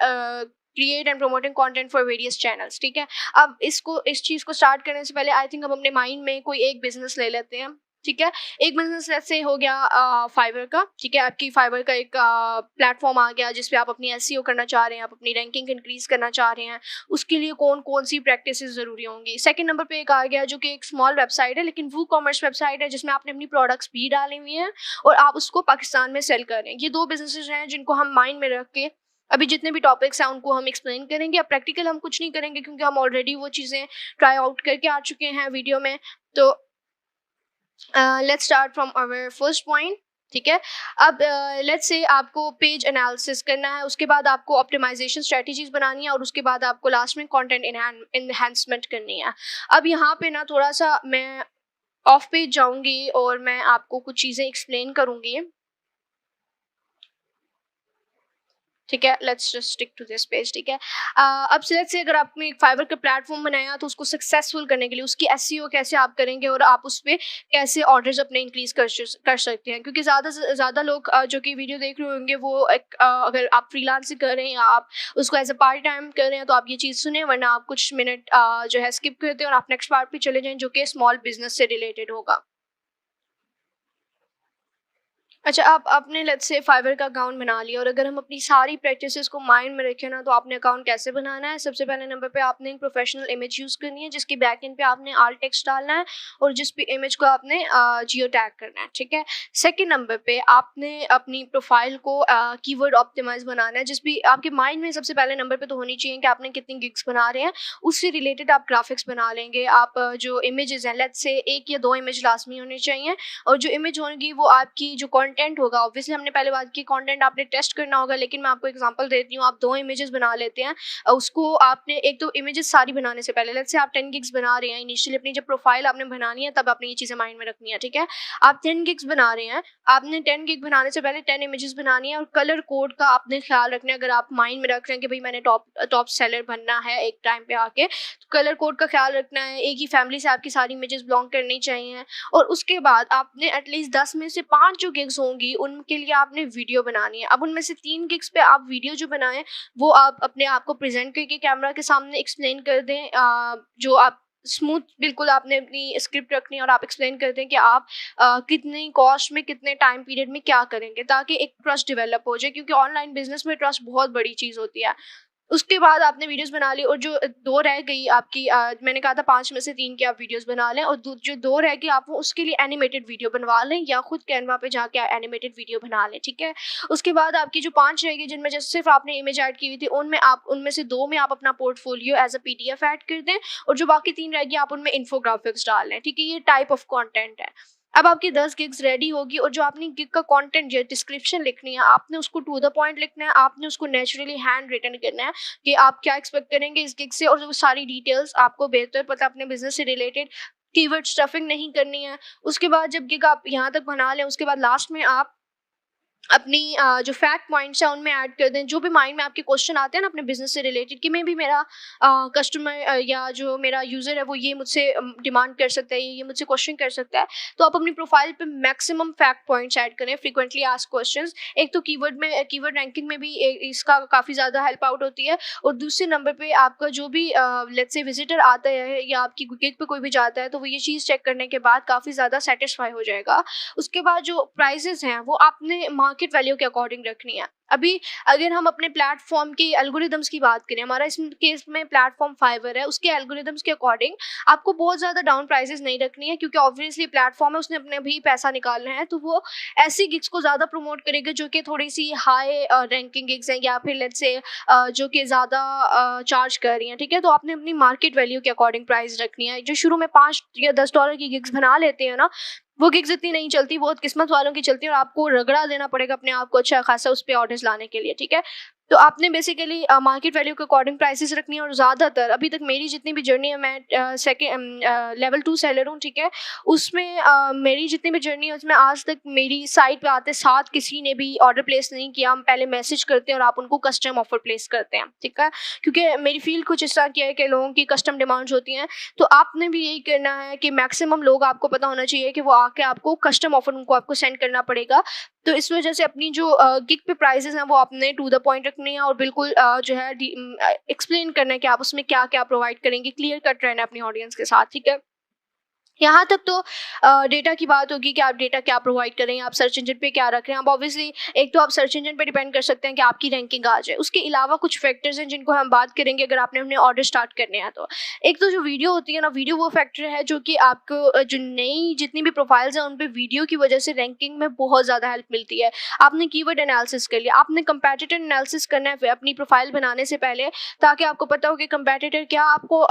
Speaker 1: create and promoting content for various channels. ठीक है, अब इस चीज़ को स्टार्ट करने से पहले आई थिंक हम अपने माइंड में कोई एक बिजनेस ले लेते हैं। ठीक है, एक बिजनेस जैसे हो गया फाइवर का। ठीक है, आपकी फाइवर का एक प्लेटफॉर्म आ गया जिस पे आप अपनी एसईओ करना चाह रहे हैं, आप अपनी रैंकिंग इंक्रीज करना चाह रहे हैं। उसके लिए कौन कौन सी प्रैक्टिसेस ज़रूरी होंगी। सेकंड नंबर पे एक आ गया जो कि एक स्मॉल वेबसाइट है लेकिन वो कॉमर्स वेबसाइट है जिसमें आपने अपनी प्रोडक्ट्स भी डाली हुई हैं और आप उसको पाकिस्तान में सेल कर रहे हैं। ये दो बिजनेसेस हैं जिनको हम माइंड में रख के अभी जितने भी टॉपिक्स हैं उनको हम एक्सप्लेन करेंगे। अब प्रैक्टिकल हम कुछ नहीं करेंगे क्योंकि हम ऑलरेडी वो चीज़ें ट्राई आउट करके आ चुके हैं वीडियो में। तो let's start from our first point. ठीक है, अब लेट्स से आपको पेज एनालिसिस करना है, उसके बाद आपको ऑप्टिमाइजेशन स्ट्रेटजीज बनानी है और उसके बाद आपको लास्ट में कंटेंट एनहांसमेंट करनी है। अब यहाँ पे ना थोड़ा सा मैं ऑफ पेज जाऊंगी और मैं आपको कुछ चीज़ें एक्सप्लेन करूंगी। ठीक है, let's just stick to this page. ठीक है, अब लेट्स से अगर आपने एक फाइवर का प्लेटफॉर्म बनाया तो उसको सक्सेसफुल करने के लिए उसकी एसईओ कैसे आप करेंगे और आप उस पर कैसे ऑर्डर्स अपने इंक्रीज कर सकते हैं। क्योंकि ज़्यादा से ज़्यादा लोग जो कि वीडियो देख रहे होंगे वो एक अगर आप फ्रीलांसिंग कर रहे हैं या आप उसको एज अ पार्ट टाइम कर रहे हैं तो आप ये चीज़ सुने, वरना आप कुछ मिनट जो है स्किप करते हैं और आप नेक्स्ट पार्ट पे चले जाएं जो कि स्मॉल बिजनेस से रिलेटेड होगा। अच्छा, आप आपने लेट्स से फाइवर का अकाउंट बना लिया और अगर हम अपनी सारी प्रैक्टिसेस को माइंड में रखें ना तो आपने अकाउंट कैसे बनाना है। सबसे पहले नंबर पे आपने एक प्रोफेशनल इमेज यूज़ करनी है जिसकी बैक एंड पे आपने आल टेक्स्ट डालना है और जिस भी इमेज को आपने जियो टैग करना है। ठीक है, सेकेंड नंबर पे आपने अपनी प्रोफाइल को कीवर्ड ऑप्टिमाइज बनाना है जिस भी आपके माइंड में सबसे पहले नंबर पे तो होनी चाहिए कि आपने कितनी गिग्स बना रहे हैं, उससे रिलेटेड आप ग्राफिक्स बना लेंगे। आप जो इमेजेस हैं लेट्स से 1 या 2 इमेज लाजमी होनी चाहिए और जो इमेज होगी वो आपकी जो कंटेंट होगा, ऑब्वियसली हमने पहले बात की कंटेंट आपने टेस्ट करना होगा लेकिन मैं आपको एग्जांपल देती हूँ। आप 2 इमेजेस बना लेते हैं, उसको आपने एक तो इमेजेस सारी बनाने से पहले लेट्स से आप 10 गिग्स बना रहे हैं इनिशियली, अपनी जब प्रोफाइल आपने बनानी है तब आपने ये चीज़ें माइंड में रखनी है। ठीक है, आप 10 गिग्स बना रहे हैं, आपने 10 गिग बनाने से पहले 10 इमेजेस बनानी है और कलर कोड का आपने ख्याल रखना है। अगर आप माइंड में रख रहे हैं कि भाई मैंने टॉप सेलर बनना है एक टाइम पे आके, तो कलर कोड का ख्याल रखना है। एक ही फैमिली से आपकी सारी इमेजेस बिलोंग करनी चाहिए और उसके बाद आपने एटलीस्ट 10 में से 5 जो गिग्स होंगी उनके लिए आपने वीडियो बनानी है। अब उनमें से 3 गिग्स पे आप वीडियो जो बनाएं वो आप अपने आप को प्रेजेंट करके कैमरा के सामने एक्सप्लेन कर दें, जो आप स्मूथ बिल्कुल आपने अपनी स्क्रिप्ट रखनी है और आप एक्सप्लेन कर दें कि आप कितनी कॉस्ट में कितने टाइम पीरियड में क्या करेंगे ताकि एक ट्रस्ट डेवलप हो जाए, क्योंकि ऑनलाइन बिजनेस में ट्रस्ट बहुत बड़ी चीज़ होती है। उसके बाद आपने वीडियोस बना ली और जो 2 रह गई आपकी, मैंने कहा था 5 में से 3 की आप वीडियोस बना लें और जो 2 रह गई आप वो उसके लिए एनिमेटेड वीडियो बनवा लें या खुद कैनवा पे जाके एनिमेटेड वीडियो बना लें। ठीक है, उसके बाद आपकी जो 5 रहेगी जिनमें जैसे सिर्फ आपने इमेज ऐड की हुई थी उनमें से 2 में आप अपना portfolio as a PDF add कर दें और जो बाकी 3 रहेगी आप उनमें इन्फोग्राफिक्स डाल लें। ठीक है, ये टाइप ऑफ कॉन्टेंट है। अब आपकी 10 गिग्स रेडी होगी और जो आपने गिग का कंटेंट जो डिस्क्रिप्शन लिखनी है आपने उसको टू द पॉइंट लिखना है, आपने उसको नेचुरली हैंड रिटन करना है कि आप क्या एक्सपेक्ट करेंगे इस गिग से और वो सारी डिटेल्स आपको बेहतर पता अपने बिजनेस से रिलेटेड, कीवर्ड स्टफिंग नहीं करनी है। उसके बाद जब गिग आप यहाँ तक बना लें उसके बाद लास्ट में आप अपनी जो फैक्ट पॉइंट्स हैं उनमें ऐड कर दें। जो भी माइंड में आपके क्वेश्चन आते हैं ना अपने बिजनेस से रिलेटेड कि मे भी मेरा कस्टमर या जो मेरा यूज़र है वो ये मुझसे डिमांड कर सकता है, ये मुझसे क्वेश्चन कर सकता है, तो आप अपनी प्रोफाइल पे मैक्सिमम फैक्ट पॉइंट्स ऐड करें, फ्रीक्वेंटली आस्क क्वेश्चंस। एक तो कीवर्ड रैंकिंग में भी इसका काफ़ी ज़्यादा हेल्प आउट होती है और दूसरे नंबर पे आपका जो भी लेट्स से विजिटर आता है या आपकी गिग पे कोई भी जाता है तो वो ये चीज़ चेक करने के बाद काफ़ी ज़्यादा सेटिस्फाई हो जाएगा। उसके बाद जो प्राइजेस हैं वो आपने मार्केट वैल्यू के अकॉर्डिंग रखनी है। अभी अगर हम अपने प्लेटफॉर्म की एल्गोरिदम्स की बात करें, हमारा इस केस में प्लेटफॉर्म फाइवर है, उसके एल्गोरिदम्स के अकॉर्डिंग आपको बहुत ज़्यादा डाउन प्राइसेस नहीं रखनी है क्योंकि ऑब्वियसली प्लेटफॉर्म है, उसने अपने भी पैसा निकालना है तो वो ऐसी गिग्स को ज़्यादा प्रमोट करेगा जो कि थोड़ी सी हाई रैंकिंग गिग्स हैं या फिर लेट्स से जो कि ज़्यादा चार्ज कर रही हैं। ठीक है, तो आपने अपनी मार्केट वैल्यू के अकॉर्डिंग प्राइस रखनी है। जो शुरू में $5 या $10 की गिग्स बना लेते हैं ना वो गिग्स इतनी नहीं चलती, बहुत किस्मत वालों की चलती है और आपको रगड़ा देना पड़ेगा अपने आप को अच्छा खासा उस पर ऑर्डर्स लाने के लिए। ठीक है, तो आपने बेसिकली मार्केट वैल्यू के अकॉर्डिंग प्राइसेस रखनी है। और ज़्यादातर अभी तक मेरी जितनी भी जर्नी है, मैं लेवल 2 सेलर हूँ, ठीक है? उसमें मेरी जितनी भी जर्नी है उसमें आज तक मेरी साइट पे आते साथ किसी ने भी ऑर्डर प्लेस नहीं किया। हम पहले मैसेज करते हैं और आप उनको कस्टम ऑफर प्लेस करते हैं, ठीक है? क्योंकि मेरी फील्ड कुछ इस तरह की है कि लोगों की कस्टम डिमांड्स होती हैं। तो आपने भी यही करना है कि मैक्सिमम लोग, आपको पता होना चाहिए कि वो आके आपको कस्टम ऑफर उनको आपको सेंड करना पड़ेगा। तो इस वजह से अपनी जो गिग पे प्राइसेस हैं वो आपने टू द पॉइंट रखनी है और बिल्कुल जो है एक्सप्लेन करना है कि आप उसमें क्या-क्या प्रोवाइड करेंगे, क्लियर कट रहना है अपनी ऑडियंस के साथ, ठीक है? यहाँ तक तो डेटा की बात होगी कि आप डेटा क्या प्रोवाइड कर रहे हैं, आप सर्च इंजन पे क्या रख रहे हैं। अब ऑब्वियसली एक तो आप सर्च इंजन पे डिपेंड कर सकते हैं कि आपकी रैंकिंग आ जाए। उसके अलावा कुछ फैक्टर्स हैं जिनको हम बात करेंगे अगर आपने अपने ऑर्डर स्टार्ट करने हैं तो। एक तो जो वीडियो होती है ना, वीडियो वो फैक्टर है जो कि आपको जो नई जितनी भी प्रोफाइल्स हैं उन पे वीडियो की वजह से रैंकिंग में बहुत ज़्यादा हेल्प मिलती है। आपने कीवर्ड एनालिसिस कर लिया, आपने कंपैटिटर एनालिसिस करना है अपनी प्रोफाइल बनाने से पहले, ताकि आपको पता हो कि कंपैटिटर क्या आपको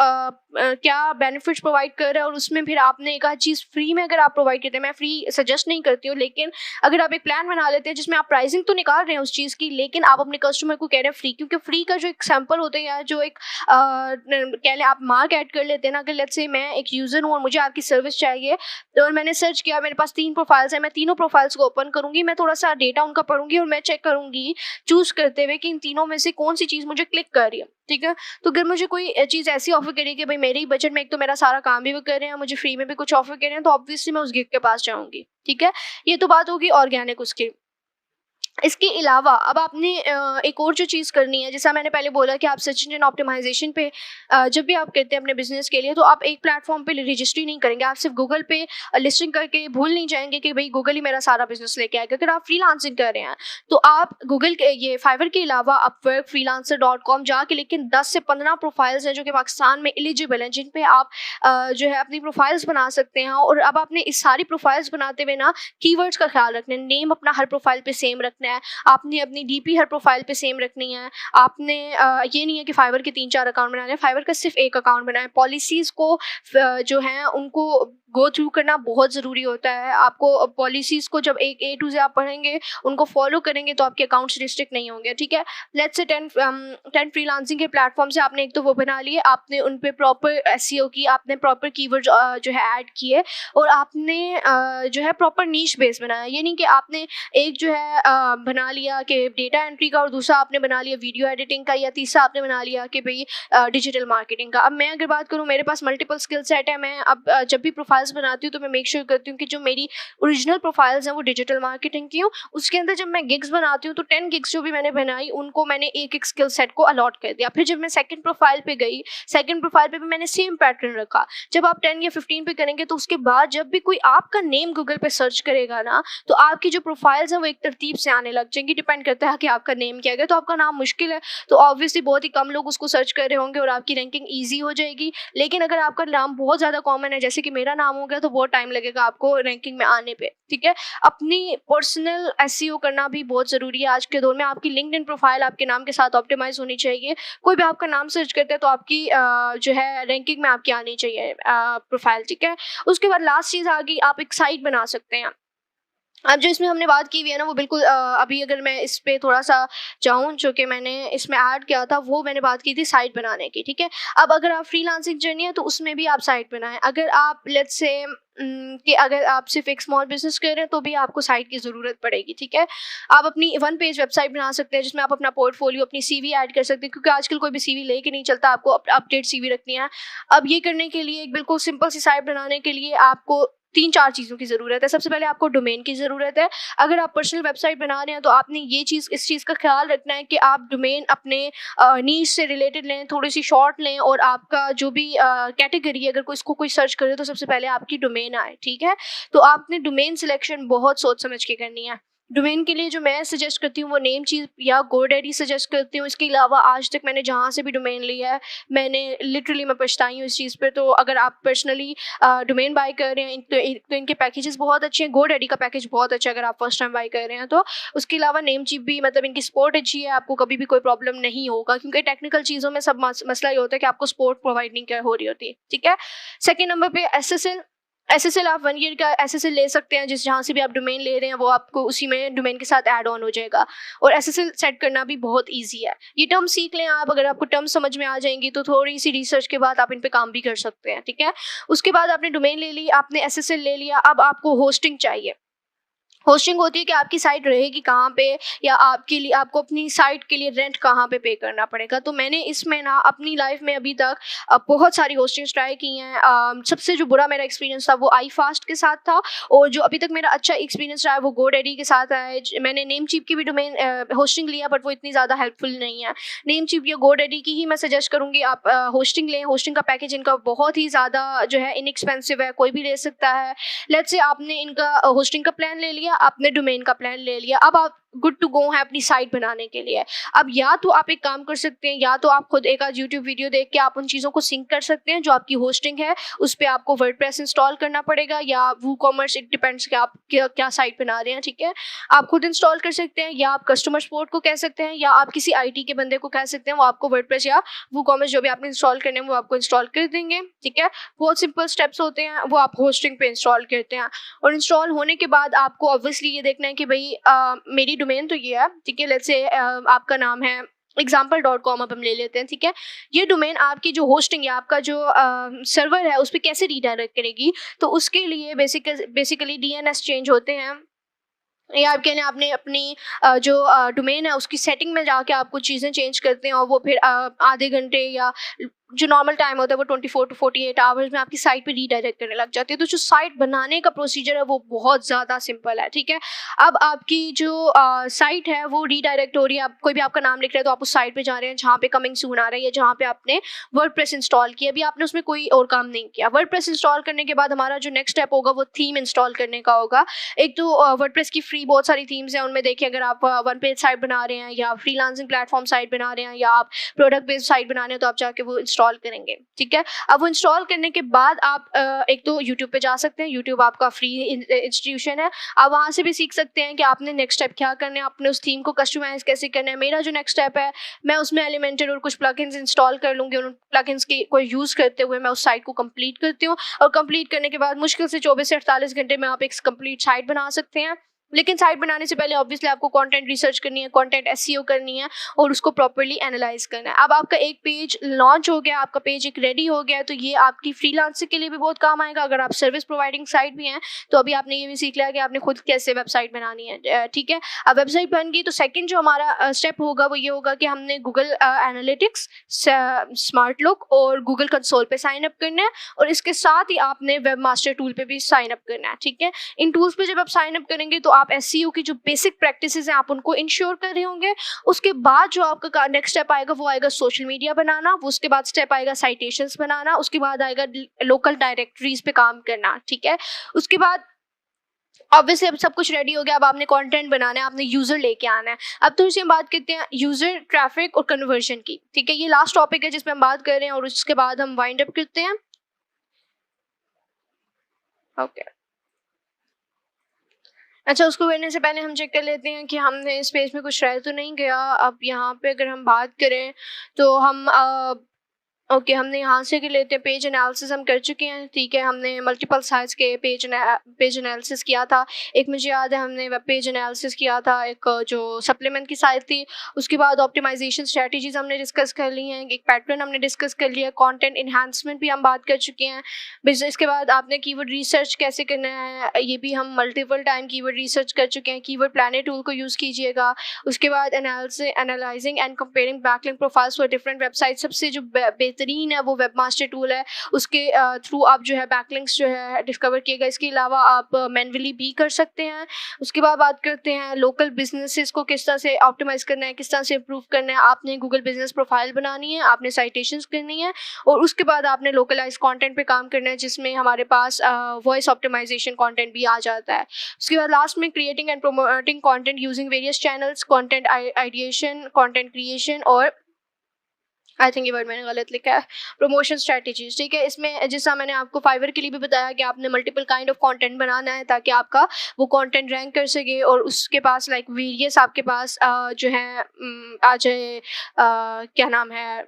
Speaker 1: क्या बेनिफिट्स प्रोवाइड कर रहा है। और उसमें फिर आपने एक आध चीज़ फ्री में अगर आप प्रोवाइड करते हैं, मैं फ्री सजेस्ट नहीं करती हूँ, लेकिन अगर आप एक प्लान बना लेते हैं जिसमें आप प्राइसिंग तो निकाल रहे हैं उस चीज़ की, लेकिन आप अपने कस्टमर को कह रहे हैं फ्री, क्योंकि फ्री का जो एक सैंपल होता है या जो एक कह लें आप मार्क ऐड कर लेते हैं ना। अगर लेट्स से मैं एक यूज़र हूँ और मुझे आपकी सर्विस चाहिए, तो और मैंने सर्च किया, मेरे पास 3 प्रोफाइल्स हैं, मैं तीनों प्रोफाइल्स को ओपन करूँगी, मैं थोड़ा सा डेटा उनका पढ़ूंगी और मैं चेक करूँगी चूज़ करते हुए कि इन तीनों में से कौन सी चीज़ मुझे क्लिक कर रही है, ठीक है? तो अगर मुझे कोई चीज़ ऐसी ऑफर करेगी कि भाई मेरे ही बजट में, एक तो मेरा सारा काम भी वो कर रहे हैं, मुझे फ्री में भी कुछ ऑफर कर रहे हैं, तो ऑब्वियसली मैं उस गिग के पास जाऊँगी, ठीक है? ये तो बात होगी ऑर्गेनिक उसकी। इसके अलावा अब आपने एक और जो चीज़ करनी है, जैसा मैंने पहले बोला कि आप सर्च इंजन ऑप्टिमाइज़ेशन पे जब भी आप करते हैं अपने बिज़नेस के लिए, तो आप एक प्लेटफ़ॉर्म पे रजिस्ट्री नहीं करेंगे। आप सिर्फ गूगल पे लिस्टिंग करके भूल नहीं जाएँगे कि भई गूगल ही मेरा सारा बिज़नेस लेके आएगा। अगर आप फ्रीलांसिंग कर रहे हैं, तो आप गूगल के ये फाइवर के अलावा अपवर्क, फ्रीलांसर.com जाके लेकिन 10 से 15 प्रोफाइल्स हैं जो कि पाकिस्तान में एलिजिबल हैं, जिन पे आप जो है अपनी प्रोफाइल्स बना सकते हैं। और अब आपने इस सारी प्रोफाइल्स बनाते हुए ना कीवर्ड्स का ख्याल रखना है। नेम अपना हर प्रोफाइल पे सेम रखना है, आपने अपनी डीपी हर प्रोफाइल पे सेम रखनी है। आपने ये नहीं है कि फाइवर के 3-4 अकाउंट बनाने हैं, फाइवर का सिर्फ एक अकाउंट बनाएं। पॉलिसीज़ को जो हैं उनको गो थ्रू करना बहुत ज़रूरी होता है। आपको पॉलिसीज़ को जब एक ए टू ज़ेड आप पढ़ेंगे, उनको फॉलो करेंगे, तो आपके अकाउंट्स रिस्ट्रिक्ट नहीं होंगे, ठीक है? लेट्स से 10 फ्रीलांसिंग के प्लेटफॉर्म से आपने एक तो वो बना लिए, आपने उन पे प्रॉपर एसईओ की, आपने प्रॉपर कीवर्ड जो है ऐड किए, और आपने जो है प्रॉपर नीश बेस बनाया। ये नहीं कि आपने एक जो है बना लिया कि डेटा एंट्री का, और दूसरा आपने बना लिया वीडियो एडिटिंग का, या तीसरा आपने बना लिया कि भाई डिजिटल मार्केटिंग का। अब मैं अगर बात करूँ, मेरे पास मल्टीपल स्किल सेट है। मैं अब जब भी प्रोफाइल्स बनाती हूँ तो मैं मेक श्योर करती हूँ कि जो मेरी ओरिजिनल प्रोफाइल्स हैं वो डिजिटल मार्केटिंग की हूँ। उसके अंदर जब मैं गिग्स बनाती हूँ तो 10 गिग्स जो भी मैंने बनाई उनको मैंने एक एक स्किल सेट को अलॉट कर दिया। फिर जब मैं सेकंड प्रोफाइल पे गई, सेकंड प्रोफाइल पे भी मैंने सेम पैटर्न रखा। जब आप 10 या 15 पे करेंगे तो उसके बाद जब भी कोई आपका नेम गूगल पे सर्च करेगा ना, तो आपकी जो प्रोफाइल्स हैं वो एक तरतीब से आने लग जाएंगी। डिपेंड करता है कि आपका नेम क्या है। तो आपका नाम मुश्किल है तो ऑब्वियसली बहुत ही कम लोग उसको सर्च कर रहे होंगे और आपकी रैंकिंग ईजी हो जाएगी। लेकिन अगर आपका नाम बहुत ज़्यादा कॉमन है, जैसे कि मेरा नाम हो गया, तो बहुत टाइम लगेगा आपको रैंकिंग में आने पे, ठीक है? अपनी पर्सनल एसईओ करना भी बहुत ज़रूरी है आज के दौर में। आपकी लिंक्डइन प्रोफाइल आपके नाम के साथ ऑप्टिमाइज होनी चाहिए। कोई भी आपका नाम सर्च करता है तो आपकी जो है रैंकिंग में आपकी आनी चाहिए प्रोफाइल, ठीक है? उसके बाद लास्ट चीज़ आ गई, आप एक साइट बना सकते हैं। अब जो इसमें हमने बात की हुई है ना, वो बिल्कुल अभी अगर मैं इस पे थोड़ा-सा जाऊँ, जो कि मैंने इसमें ऐड किया था, वो मैंने बात की थी साइट बनाने की, ठीक है? अब अगर आप फ्रीलांसिंग जर्नी है तो उसमें भी आप साइट बनाएँ। अगर आप लेट्स से कि अगर आप सिर्फ एक स्मॉल बिज़नेस कर रहे हैं तो भी आपको साइट की ज़रूरत पड़ेगी, ठीक है? आप अपनी वन पेज वेबसाइट बना सकते हैं जिसमें आप अपना पोर्टफोलियो, अपनी सीवी ऐड कर सकते हैं, क्योंकि आजकल कोई भी सीवी लेके नहीं चलता, आपको अपडेट सीवी रखनी है। अब ये करने के लिए, एक बिल्कुल सिंपल सी साइट बनाने के लिए आपको 3-4 चीज़ों की ज़रूरत है। सबसे पहले आपको डोमेन की ज़रूरत है। अगर आप पर्सनल वेबसाइट बना रहे हैं तो आपने इस चीज़ का ख़्याल रखना है कि आप डोमेन अपने नीश से रिलेटेड लें, थोड़ी-सी शॉर्ट लें, और आपका जो भी कैटेगरी है, अगर इसको कोई सर्च करे तो सबसे पहले आपकी डोमेन आए, ठीक है? तो आपने डोमेन सिलेक्शन बहुत सोच समझ के करनी है। डोमेन के लिए जो मैं सजेस्ट करती हूँ वो नेम चीज़ या गोडैडी सजेस्ट करती हूँ। इसके अलावा आज तक मैंने जहाँ से भी डोमेन लिया है, मैंने लिटरली मैं पछताई हूँ इस चीज़ पे। तो अगर आप पर्सनली डोमेन बाय कर रहे हैं तो इनके पैकेजेस बहुत अच्छे हैं। गोडैडी का पैकेज बहुत अच्छा है अगर आप फर्स्ट टाइम बाय कर रहे हैं तो। उसके अलावा नेम चीप भी, मतलब इनकी सपोर्ट अच्छी है, आपको कभी भी कोई प्रॉब्लम नहीं होगा, क्योंकि टेक्निकल चीज़ों में सब मसला ये होता है कि आपको सपोर्ट प्रोवाइड नहीं हो रही होती है, ठीक है? सेकेंड नंबर पे एसएसएल। एसएसएल आप 1 ईयर का एसएसएल ले सकते हैं, जहाँ से भी आप डोमेन ले रहे हैं वो आपको उसी में डोमेन के साथ ऐड ऑन हो जाएगा। और एसएसएल सेट करना भी बहुत ईज़ी है। ये टर्म सीख लें आप, अगर आपको टर्म समझ में आ जाएँगी तो थोड़ी-सी रिसर्च के बाद आप इन पे काम भी कर सकते हैं, ठीक है? उसके बाद आपने डोमेन ले ली, आपने एसएसएल ले लिया, अब आपको होस्टिंग चाहिए। होस्टिंग होती है कि आपकी साइट रहेगी कहाँ पे, या आपके लिए आपको अपनी साइट के लिए रेंट कहाँ पे करना पड़ेगा। तो मैंने इसमें ना अपनी लाइफ में अभी तक बहुत सारी होस्टिंग्स ट्राई की हैं। सबसे जो बुरा मेरा एक्सपीरियंस था वो iFast के साथ था, और जो अभी तक मेरा अच्छा एक्सपीरियंस रहा है वो GoDaddy के साथ है। मैंने नेमचीप की भी डोमेन होस्टिंग लिया, बट वो इतनी ज़्यादा हेल्पफुल नहीं है। नेमचीप या GoDaddy की ही मैं सजेस्ट करूँगी आप होस्टिंग लें। होस्टिंग का पैकेज इनका बहुत ही ज़्यादा जो है इनएक्सपेंसिव है, कोई भी ले सकता है। लेट्स से आपने इनका होस्टिंग का प्लान ले लिया, आपने डोमेन का प्लान ले लिया, अब आप गुड टू गो हैं अपनी साइट बनाने के लिए। अब या तो आप एक काम कर सकते हैं, या तो आप खुद एक आध यूट्यूब वीडियो देख के आप उन चीज़ों को सिंक कर सकते हैं। जो आपकी होस्टिंग है उस पे आपको वर्डप्रेस इंस्टॉल करना पड़ेगा, या वूकॉमर्स, इट डिपेंड्स कि आप क्या साइट बना रहे हैं, ठीक है? आप खुद इंस्टॉल कर सकते हैं, या आप कस्टमर सपोर्ट को कह सकते हैं, या आप किसी आईटी के बंदे को कह सकते हैं, वो आपको वर्डप्रेस या वूकॉमर्स जो भी आपने इंस्टॉल करने हैं वो आपको इंस्टॉल कर देंगे, ठीक है? बहुत सिंपल स्टेप्स होते हैं, वो आप होस्टिंग पे इंस्टॉल करते हैं। और इंस्टॉल होने के बाद आपको ऑब्वियसली ये देखना है कि भाई मेरी डोमेन तो ये है, ठीक है? लेट्स से आपका नाम है example.com, अब हम ले लेते हैं, ठीक है? ये डोमेन आपकी जो होस्टिंग है, आपका जो सर्वर है, उस पे कैसे रीडायरेक्ट करेगी? तो उसके लिए बेसिकली डीएनएस चेंज होते हैं, या आप कह लें आपने अपनी जो डोमेन है उसकी सेटिंग में जाके आप कुछ चीज़ें चेंज करते हैं, और वो फिर आधे घंटे या जो नॉर्मल टाइम होता है वो 24 टू 48 आवर्स में आपकी साइट पे रीडायरेक्ट करने लग जाती है। तो जो साइट बनाने का प्रोसीजर है वो बहुत ज़्यादा सिंपल है, ठीक है? अब आपकी जो साइट है वो रीडायरेक्ट हो रही है, आप कोई भी आपका नाम लिख रहे हैं तो आप उस साइट पे जा रहे हैं जहाँ पे कमिंग सून आ रहा है, या जहाँ पे आपने वर्डप्रेस इंस्टॉल किया। अभी आपने उसमें कोई और काम नहीं किया। वर्डप्रेस इंस्टॉल करने के बाद हमारा जो नेक्स्ट स्टेप होगा वो थीम इंस्टॉल करने का होगा। एक तो वर्डप्रेस की फ्री बहुत सारी थीम्स हैं, उनमें देखिए अगर आप वन पेज साइट बना रहे हैं, या फ्रीलांसिंग प्लेटफॉर्म साइट बना रहे हैं, या आप प्रोडक्ट बेस्ड साइट बना रहे हैं, तो आप जाके वो इंस्टॉल करेंगे, ठीक है? अब वो इंस्टॉल करने के बाद आप एक तो यूट्यूब पे जा सकते हैं, यूट्यूब आपका फ्री इंस्टीट्यूशन है। आप वहाँ से भी सीख सकते हैं कि आपने नेक्स्ट स्टेप क्या करना है, आपने उस थीम को कस्टमाइज कैसे करना है। मेरा जो नेक्स्ट स्टेप है, मैं उसमें एलिमेंटर और कुछ प्लगइन्स इंस्टॉल कर लूँगी, और उन प्लगइन्स की को यूज़ करते हुए मैं उस साइट को कंप्लीट करती हूँ। और कंप्लीट करने के बाद मुश्किल से 24 से 48 घंटे में आप एक कंप्लीट साइट बना सकते हैं। लेकिन साइट बनाने से पहले ऑब्वियसली आपको कंटेंट रिसर्च करनी है, कंटेंट एसईओ करनी है, और उसको प्रॉपर्ली एनालाइज करना है। अब आपका एक पेज लॉन्च हो गया, आपका पेज एक रेडी हो गया, तो ये आपकी फ्रीलांसिंग के लिए भी बहुत काम आएगा। अगर आप सर्विस प्रोवाइडिंग साइट भी हैं तो अभी आपने ये भी सीख लिया कि आपने खुद कैसे वेबसाइट बनानी है, ठीक है? अब वेबसाइट बन गई तो सेकंड जो हमारा स्टेप होगा वो ये होगा कि हमने गूगल एनालिटिक्स, स्मार्ट लुक और गूगल कंसोल पे साइन अप करना है, और इसके साथ ही आपने वेब मास्टर टूल पे भी साइन अप करना है, ठीक है? इन टूल्स पे जब आप साइन अप करेंगे तो आप एसईओ की जो बेसिक प्रैक्टिसेस हैं आप उनको इंश्योर कर रहे होंगे। उसके बाद जो आपका नेक्स्ट स्टेप आएगा वो आएगा सोशल मीडिया बनाना, वो उसके बाद स्टेप आएगा साइटेशंस बनाना, उसके बाद आएगा लोकल डायरेक्टरीज पे काम करना, ठीक है? उसके बाद ऑब्वियसली अब सब कुछ रेडी हो गया, अब आपने कंटेंट बनाना है, आपने यूजर लेके आना है। अब थोड़ी सी हम बात करते हैं यूजर ट्रैफिक और कन्वर्जन की, ठीक है? ये लास्ट टॉपिक है जिस पे हम बात कर रहे हैं, और उसके बाद हम वाइंड अप करते हैं। ओके, अच्छा, उसको करने से पहले हम चेक कर लेते हैं कि हमने इस पेज में कुछ रह तो नहीं गया। अब यहाँ पे अगर हम बात करें तो हम ओके, हमने यहाँ से कर लेते हैं। पेज एनालिसिस हम कर चुके हैं, ठीक है? हमने मल्टीपल साइज के पेज एनालिसिस किया था। एक मुझे याद है हमने वेब पेज एनालिसिस किया था, एक जो सप्लीमेंट की साइट थी। उसके बाद ऑप्टिमाइजेशन स्ट्रेटजीज हमने डिस्कस कर ली हैं, एक पैटर्न हमने डिस्कस कर लिया, कंटेंट इन्हांसमेंट भी हम बात कर चुके हैं। बिजनेस के बाद आपने कीवर्ड रिसर्च कैसे करना है, ये भी हम मल्टीपल टाइम कीवर्ड रिसर्च कर चुके हैं। कीवर्ड प्लानर टूल को यूज़ कीजिएगा। उसके बाद analysing and comparing backlink profiles for different website, सबसे जो बेहतरीन है वो वेबमास्टर टूल है। उसके थ्रू आप जो है बैकलिंक्स जो है डिस्कवर किएगा। इसके अलावा आप मैन्युअली भी कर सकते हैं। उसके बाद बात करते हैं लोकल बिजनेसेस को किस तरह से ऑप्टिमाइज़ करना है, किस तरह से इम्प्रूव करना है। आपने गूगल बिजनेस प्रोफाइल बनानी है, आपने साइटेशंस करनी है, और उसके बाद आपने लोकलाइज कंटेंट पे काम करना है, जिसमें हमारे पास वॉइस ऑप्टिमाइजेशन कंटेंट भी आ जाता है। उसके बाद लास्ट में creating and promoting content using various channels, content ideation, content creation, और आई थिंक ये वर्ड मैंने गलत लिखा है, प्रमोशन स्ट्रेटजीज, ठीक है? इसमें जैसा मैंने आपको फाइवर के लिए भी बताया कि आपने मल्टीपल काइंड ऑफ कंटेंट बनाना है ताकि आपका वो कंटेंट रैंक कर सके, और उसके पास लाइक वेरियस आपके पास जो है आ जाए, क्या नाम है,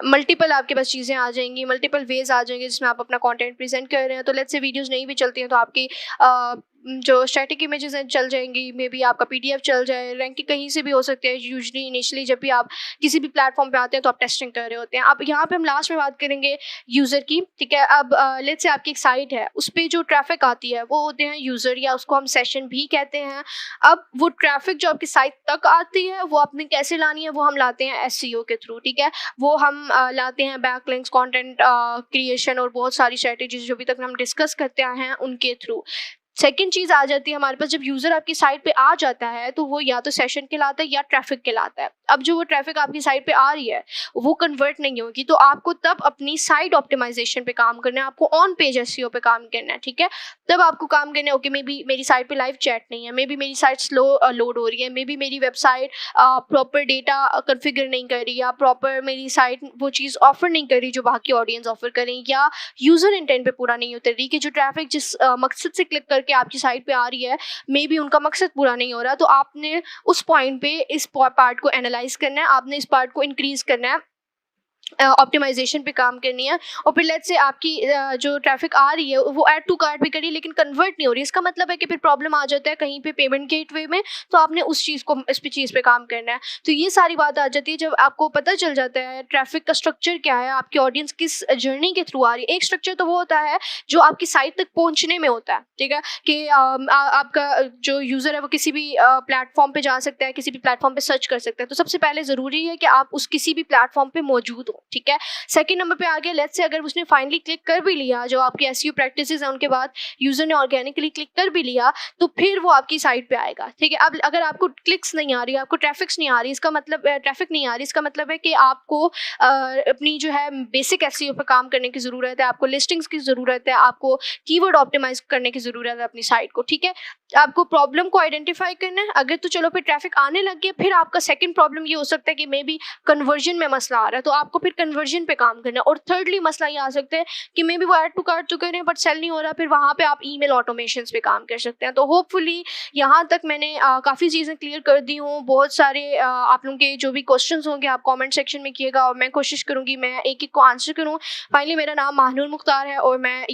Speaker 1: मल्टीपल आपके पास चीज़ें आ जाएँगी, मल्टीपल वेज़ आ जाएँगे जिसमें आप अपना कंटेंट प्रेज़ेंट कर रहे हैं। तो लेट्स से वीडियोज़ नहीं भी चलती हैं तो आपकी जो स्टैटिक इमेजेज़ हैं चल जाएँगी, मे बी आपका पीडीएफ चल जाए, रैंकिंग कहीं से भी हो सकती है। यूजुअली इनिशियली जब भी आप किसी भी प्लेटफ़ॉर्म पे आते हैं तो आप टेस्टिंग कर रहे होते हैं। अब यहाँ पे हम लास्ट में बात करेंगे यूज़र की, ठीक है? अब लेट्स से आपकी एक साइट है, उस पे जो ट्रैफ़िक आती है वो होते हैं यूज़र, या उसको हम सेशन भी कहते हैं। अब वो ट्रैफ़िक जो आपकी साइट तक आती है वो आपने कैसे लानी है, वो हम लाते हैं एसईओ के थ्रू, ठीक है? वो हम लाते हैं बैकलिंक्स, कंटेंट क्रिएशन और बहुत सारी स्ट्रैटेजीज़ जो अभी तक हम डिस्कस करते आए हैं उनके थ्रू। सेकंड चीज़ आ जाती है हमारे पास, जब यूज़र आपकी साइट पे आ जाता है तो वो या तो सेशन कहलाता है या ट्रैफ़िक कहलाता है। अब जो वो ट्रैफ़िक आपकी साइट पे आ रही है वो कन्वर्ट नहीं होगी, तो आपको तब अपनी साइट ऑप्टिमाइज़ेशन पे काम करना है, आपको ऑन पेज एसईओ पे काम करना है, ठीक है? तब आपको काम करना है, ओके मे बी मेरी साइट पे लाइव चैट नहीं है, मे बी मेरी साइट स्लो लोड हो रही है, मे बी मेरी वेबसाइट प्रॉपर डेटा कॉन्फ़िगर नहीं कर रही, या प्रॉपर मेरी साइट वो चीज़ ऑफ़र नहीं कर रही जो बाकी ऑडियंस ऑफ़र करें, या यूज़र इंटेंट पे पूरा नहीं उतर रही कि जो ट्रैफ़िक जिस मकसद से क्लिक करके आपकी साइट पे आ रही है, मे बी उनका मकसद पूरा नहीं हो रहा। तो आपने उस पॉइंट पे इस पार्ट को एनालाइज़ करना है, आपने इस पार्ट को इंक्रीज़ करना है, ऑप्टिमाइजेशन पे काम करनी है। और फिर लेट्स से आपकी जो ट्रैफिक आ रही है वो ऐड टू कार्ट भी करी लेकिन कन्वर्ट नहीं हो रही, इसका मतलब है कि फिर प्रॉब्लम आ जाता है कहीं पे पेमेंट गेटवे में, तो आपने उस चीज़ को इस चीज़ पे काम करना है। तो ये सारी बात आ जाती है जब आपको पता चल जाता है ट्रैफिक का स्ट्रक्चर क्या है, आपकी ऑडियंस किस जर्नी के थ्रू आ रही है। एक स्ट्रक्चर तो वो होता है जो आपकी साइट तक पहुंचने में होता है, ठीक है, कि आपका जो यूज़र है वो किसी भी प्लेटफॉर्म पे जा सकता है, किसी भी प्लेटफॉर्म पे सर्च कर सकता है। तो सबसे पहले ज़रूरी है कि आप उस किसी भी प्लेटफॉर्म पे मौजूद हो, ठीक है। सेकंड नंबर पे आ गया, लेट्स से अगर उसने फाइनली क्लिक कर भी लिया, जो आपकी एसईओ प्रैक्टिसेस हैं उनके बाद यूजर ने ऑर्गेनिकली क्लिक कर भी लिया, तो फिर वो आपकी साइट पे आएगा, ठीक है। अब अगर आपको क्लिक्स नहीं आ रही, आपको ट्रैफिक्स नहीं आ रही, इसका मतलब ट्रैफिक नहीं आ रही, इसका मतलब है कि आपको अपनी जो है बेसिक एसईओ पे काम करने की ज़रूरत है, आपको लिस्टिंग्स की ज़रूरत है, आपको कीवर्ड ऑप्टिमाइज करने की ज़रूरत है अपनी साइट को, ठीक है। आपको प्रॉब्लम को आइडेंटिफाई करना है। अगर तो चलो फिर ट्रैफिक आने लग गया, फिर आपका सेकंड प्रॉब्लम ये हो सकता है कि मे बी कन्वर्जन में मसला आ रहा है, तो आपको फिर कन्वर्जन पे काम करना है। और थर्डली मसला ये आ सकता है कि मे बी वो ऐड टू कार्ट तो कर रहे हैं बट सेल नहीं हो रहा, फिर वहाँ पे आप ईमेल ऑटोमेशंस पे काम कर सकते हैं। तो होपफुली यहाँ तक मैंने काफ़ी चीज़ें क्लियर कर दी हूँ। बहुत सारे आप लोगों के जो भी क्वेश्चंस होंगे आप कमेंट सेक्शन में किएगा और मैं कोशिश करूँगी मैं एक एक को आंसर करूँ। फाइनली मेरा नाम महानूर मुख्तार है और मैं